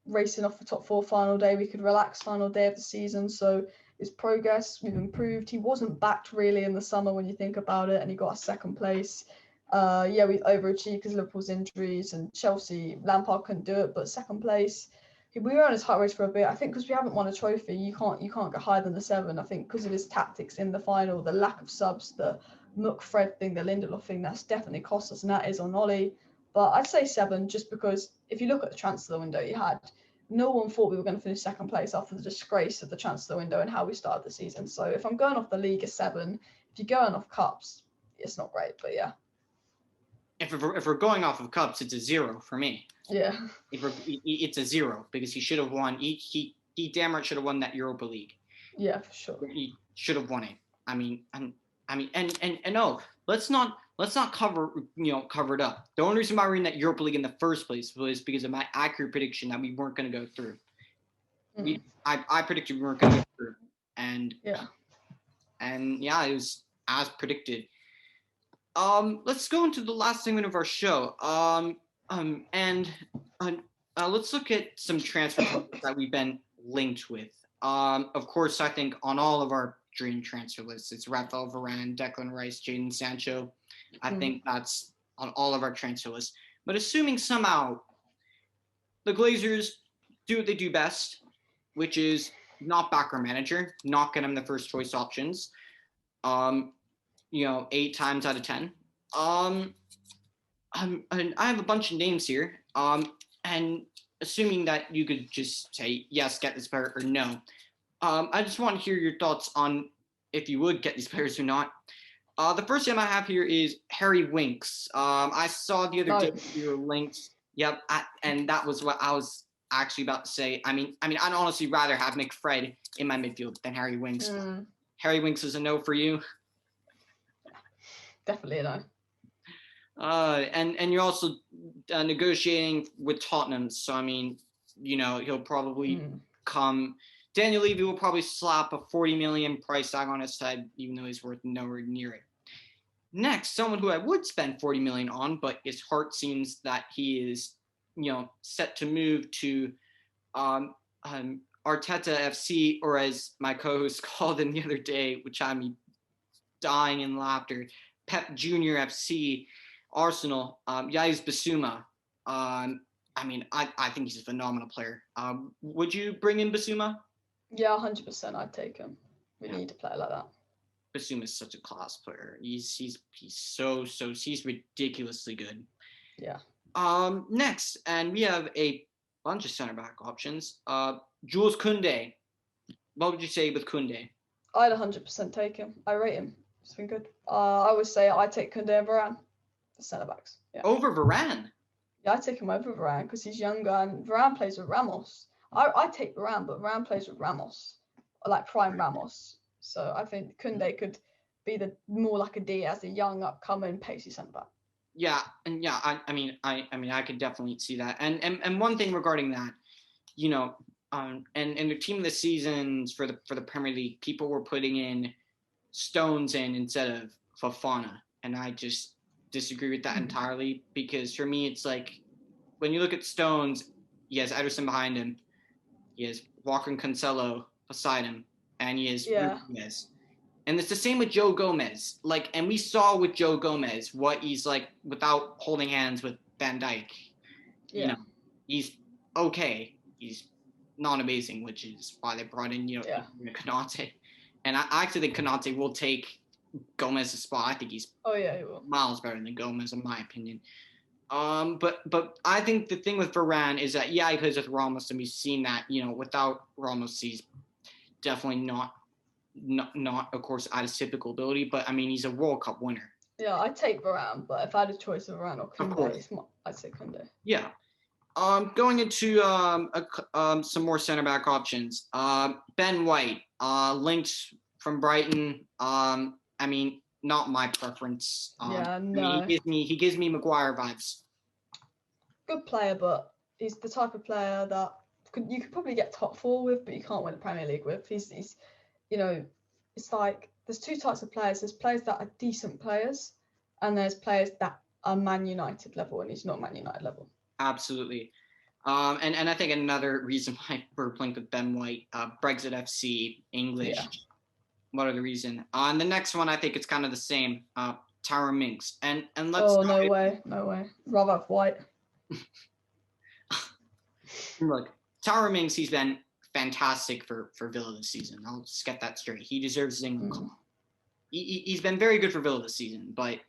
racing off the top four final day. We could relax final day of the season. So it's progress. We've improved. He wasn't backed really in the summer when you think about it, and he got a second place. We overachieved because Liverpool's injuries and Chelsea. Lampard couldn't do it, but second place. We were on his heart race for a bit. I think because we haven't won a trophy, you can't get higher than the 7. I think because of his tactics in the final, the lack of subs, the Fred thing, the Lindelof thing, that's definitely cost us, and that is on Ollie. But I'd say 7, just because if you look at the transfer window you had, no one thought we were going to finish second place after the disgrace of the transfer window and how we started the season. So if I'm going off the league, a 7. If you're going off cups, it's not great, but yeah. If we're going off of cups, it's a 0 for me. Yeah. It's a 0 because he should have won. He damn right should have won that Europa League. Yeah, for sure. He should have won it. And no, let's not cover it up. The only reason why we're in that Europa League in the first place was because of my accurate prediction that we weren't going to go through. I predicted we weren't going to go through, and it was as predicted. Let's go into the last segment of our show. Let's look at some transfers that we've been linked with. Of course, I think on all of our dream transfer lists, it's Rafael Varane, Declan Rice, Jadon Sancho. I think that's on all of our transfer lists. But assuming somehow the Glazers do what they do best, which is not back our manager, not get him the first choice options. 8 times out of 10. I have a bunch of names here. And assuming that you could just say yes, get this player, or no. I just want to hear your thoughts on if you would get these players or not. The first name I have here is Harry Winks. I saw the other day you were linked. Yep, and that was what I was actually about to say. I'd honestly rather have McFred in my midfield than Harry Winks. Harry Winks is a no for you. Definitely a no. And you're also negotiating with Tottenham, so he'll probably come. Daniel Levy will probably slap a 40 million price tag on his head, even though he's worth nowhere near it. Next, someone who I would spend 40 million on, but his heart seems that he is, set to move to Arteta FC, or as my co-host called him the other day, which I'm dying in laughter, Pep Junior FC, Arsenal, Yaiz Bissouma. I think he's a phenomenal player. Would you bring in Bissouma? Yeah, 100%. I'd take him. We need a player like that. Bissouma is such a class player. He's ridiculously good. Yeah. Next, and we have a bunch of center back options. Jules Koundé. What would you say with Koundé? I'd 100% take him. I rate him. It's been good. I would say I take Koundé and Varane, the centre backs. Yeah. Over Varane? Yeah, I take him over Varane because he's younger and Varane plays with Ramos. I take Varane, but Varane plays with Ramos, like prime Ramos. So I think Koundé could be more like a Diaz, a young, upcoming, pacey centre back. Yeah, and yeah, I mean, I could definitely see that. And one thing regarding that, you know, and the team of the seasons for the Premier League, people were putting in Stones in instead of Fofana, and I just disagree with that entirely, because for me it's like when you look at Stones, he has Ederson behind him, he has Walker and Cancelo beside him, and he has Ruiz. And it's the same with Joe Gomez. Like, and we saw with Joe Gomez what he's like without holding hands with Van Dijk. You know, he's okay. He's not amazing, which is why they brought in, Konate. And I actually think Konate will take Gomez's spot. I think he's he will. Miles better than Gomez, in my opinion. But I think the thing with Varane is that, he plays with Ramos, and we've seen that, without Ramos, he's definitely not, of course, at his typical ability, but I mean, he's a World Cup winner. Yeah, I'd take Varane, but if I had a choice of Varane or Koundé, I'd say Koundé. Yeah. Going into some more center back options. Ben White, linked from Brighton. I mean, not my preference. No. I mean, he gives me Maguire vibes. Good player, but he's the type of player that you could probably get top 4 with, but you can't win the Premier League with. He's it's like there's two types of players. There's players that are decent players, and there's players that are Man United level, and he's not Man United level. Absolutely. And I think another reason why we're linked with Ben White, Brexit FC, English. Yeah. What are the reason? And the next one, I think it's kind of the same. Tyrone Mings. And let's. Oh, no way. Rather have White. Look, Tyrone Mings, he's been fantastic for Villa this season. I'll just get that straight. He deserves his England call. He's been very good for Villa this season, but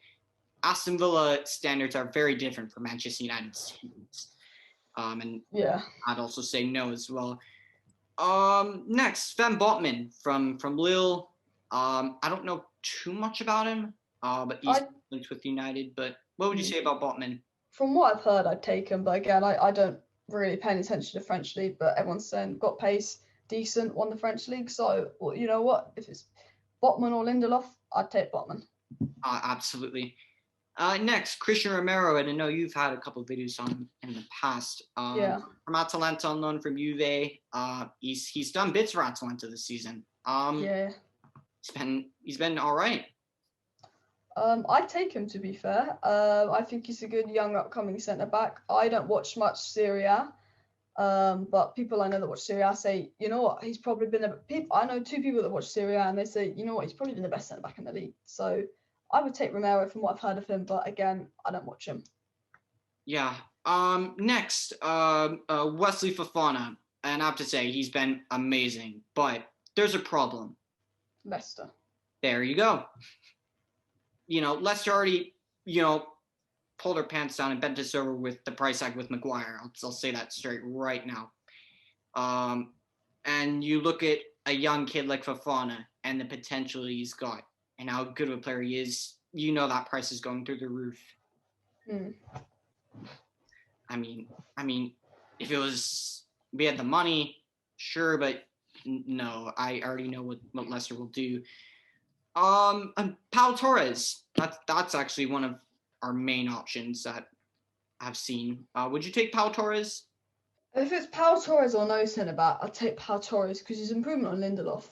Aston Villa standards are very different from Manchester United standards. And I'd also say no as well. Next, Sven Botman from Lille. I don't know too much about him, but he's linked with United. But what would you say about Botman? From what I've heard, I'd take him. But again, I don't really pay any attention to the French league. But everyone's saying got pace, decent, won the French league. So, well, you know what? If it's Botman or Lindelof, I'd take Botman. Absolutely. Next, Christian Romero, and I know you've had a couple of videos on him in the past. From Atalanta on loan from Juve. He's done bits for Atalanta this season. He's been all right. I'd take him, to be fair. I think he's a good young upcoming centre back. I don't watch much Serie A, but people I know that watch Serie A say, you know what, he's probably been I know 2 people that watch Serie A, and they say, you know what, he's probably been the best centre back in the league. So I would take Romero from what I've heard of him, but again, I don't watch him. Yeah. Next, Wesley Fofana, and I have to say he's been amazing, but there's a problem. Leicester. There you go. Leicester already, pulled their pants down and bent us over with the price tag with Maguire. I'll say that straight right now. And you look at a young kid like Fofana and the potential he's got, and how good of a player he is, that price is going through the roof. I mean, if we had the money, sure, but no, I already know what Leicester will do. And Pau Torres, that's actually one of our main options that I've seen. Would you take Pau Torres? If it's Pau Torres or no centre back, I'd take Pau Torres because he's improvement on Lindelof.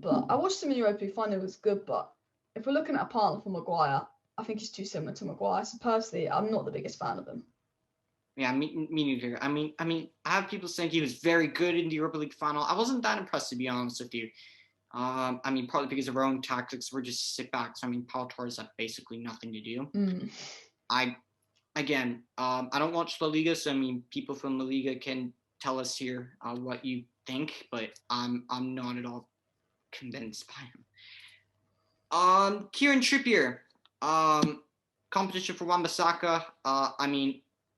But I watched him in Europa League final, it was good, but if we're looking at a partner for Maguire, I think he's too similar to Maguire. So personally, I'm not the biggest fan of him. Yeah, me neither. I mean, I have people saying he was very good in the Europa League final. I wasn't that impressed, to be honest with you. Probably because of our own tactics, we're just sit back. So, Pau Torres had basically nothing to do. I don't watch La Liga, so people from La Liga can tell us here what you think, but I'm not at all convinced by him. Kieran Trippier, competition for Wan-Bissaka.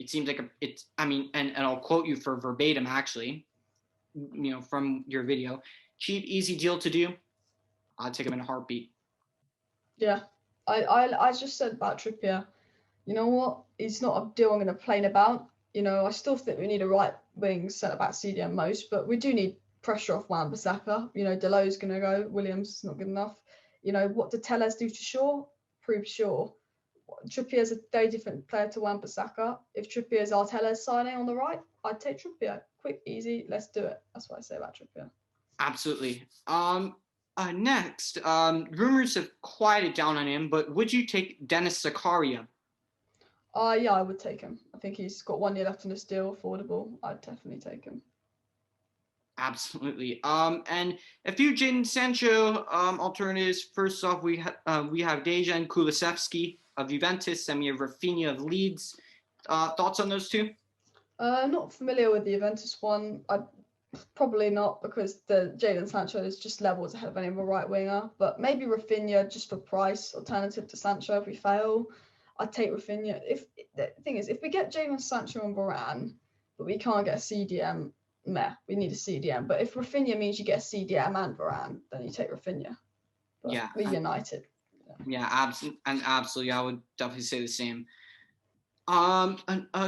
it seems like it's. I mean, and I'll quote you for verbatim actually, from your video. Cheap, easy deal to do. I'd take him in a heartbeat. Yeah, I just said about Trippier. You know what? It's not a deal I'm going to complain about. I still think we need a right wing centre back CDM most, but we do need pressure off Wan-Bissaka. Delo's going to go. Williams is not good enough. What did Tellez do to Shaw? Prove Shaw. Trippier's a very different player to Wan-Bissaka. If Trippier's our Tellez signing on the right, I'd take Trippier. Quick, easy, let's do it. That's what I say about Trippier. Absolutely. Next, rumors have quieted down on him, but would you take Dennis Zakaria? Yeah, I would take him. I think he's got 1 year left on his deal, affordable. I'd definitely take him. Absolutely. And a few Jadon Sancho alternatives. First off, we have Dejan Kulusevski of Juventus, and we have Rafinha of Leeds. Thoughts on those two? Not familiar with the Juventus one. I'd probably not, because the Jadon Sancho is just levels ahead of any other right winger. But maybe Rafinha just for price, alternative to Sancho if we fail. I'd take Rafinha. If the thing is, if we get Jadon Sancho and Varane, but we can't get a CDM, we need a CDM. But if Rafinha means you get a CDM and Varane, then you take Rafinha. But yeah, we're United. Yeah, absolutely. I would definitely say the same. A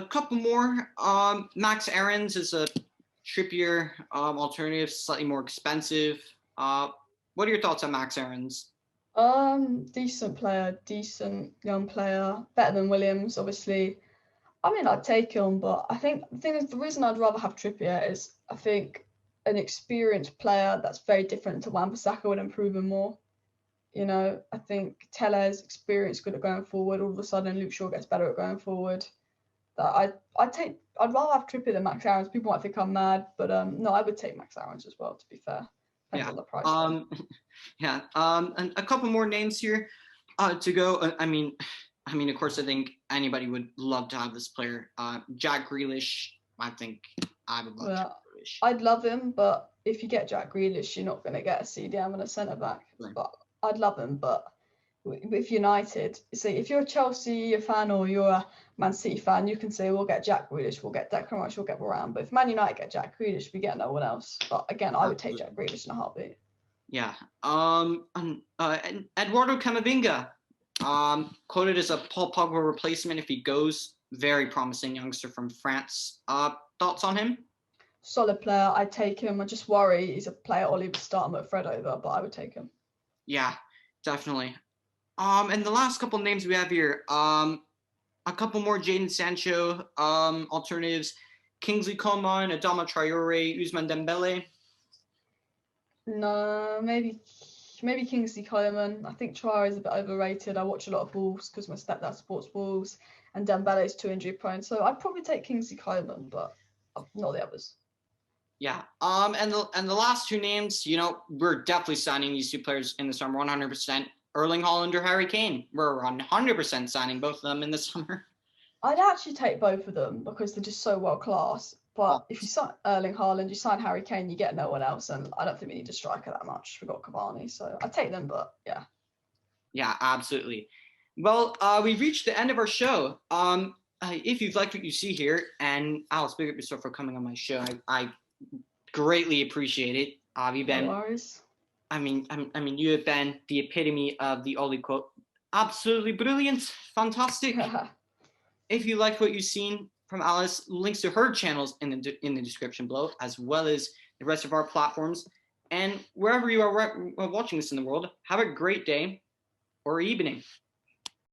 couple more. Max Aarons is a Trippier alternative, slightly more expensive. What are your thoughts on Max Aarons? Decent player, decent young player, better than Williams, obviously. I mean, I'd take him, but I think the thing is, the reason I'd rather have Trippier is I think an experienced player that's very different to Wan-Bissaka would improve him more. I think Tellez experience good at going forward. All of a sudden, Luke Shaw gets better at going forward. I'd rather have Trippier than Max Aarons. People might think I'm mad, but no, I would take Max Aarons as well. To be fair, depends on the price. And a couple more names here to go. I mean, of course, I think anybody would love to have this player. Jack Grealish. I think I would love Jack Grealish. I'd love him, but if you get Jack Grealish, you're not going to get a CDM and a centre back. Right. But I'd love him, but with United, if you're a Chelsea fan or you're a Man City fan, you can say we'll get Jack Grealish, we'll get Declan Rice, we'll get Varane. But if Man United get Jack Grealish, we get no one else. But again, I would take Jack Grealish in a heartbeat. Yeah. And Eduardo Camavinga, quoted as a Paul Pogba replacement if he goes. Very promising youngster from France. Thoughts on him? Solid player. I'd take him. I just worry he's a player Ollie would start him at Fred over, but I would take him. Yeah, definitely. And the last couple names we have here, a couple more Jadon Sancho alternatives: Kingsley Coman, Adama Traore, Ousmane Dembele. No, maybe Kingsley Coman. I think Traore is a bit overrated. I watch a lot of Wolves because my stepdad supports Wolves, and Dembele is too injury prone. So I'd probably take Kingsley Coman, but not the others. Yeah. And the last two names, we're definitely signing these two players in the summer, 100%. Erling Haaland or Harry Kane. We're 100% signing both of them in the summer. I'd actually take both of them because they're just so world class. But if you sign Erling Haaland, you sign Harry Kane, you get no one else, and I don't think we need a striker that much. We've got Cavani, so I'd take them. But yeah. Yeah, absolutely. Well, we've reached the end of our show. If you've liked what you see here, and Alice, big up yourself for coming on my show. I greatly appreciate it. You've been, no worries. I mean, you have been the epitome of the Ollie quote. Absolutely brilliant, fantastic. If you liked what you've seen from Alice, links to her channels in the description below, as well as the rest of our platforms. And wherever you are watching this in the world, have a great day or evening.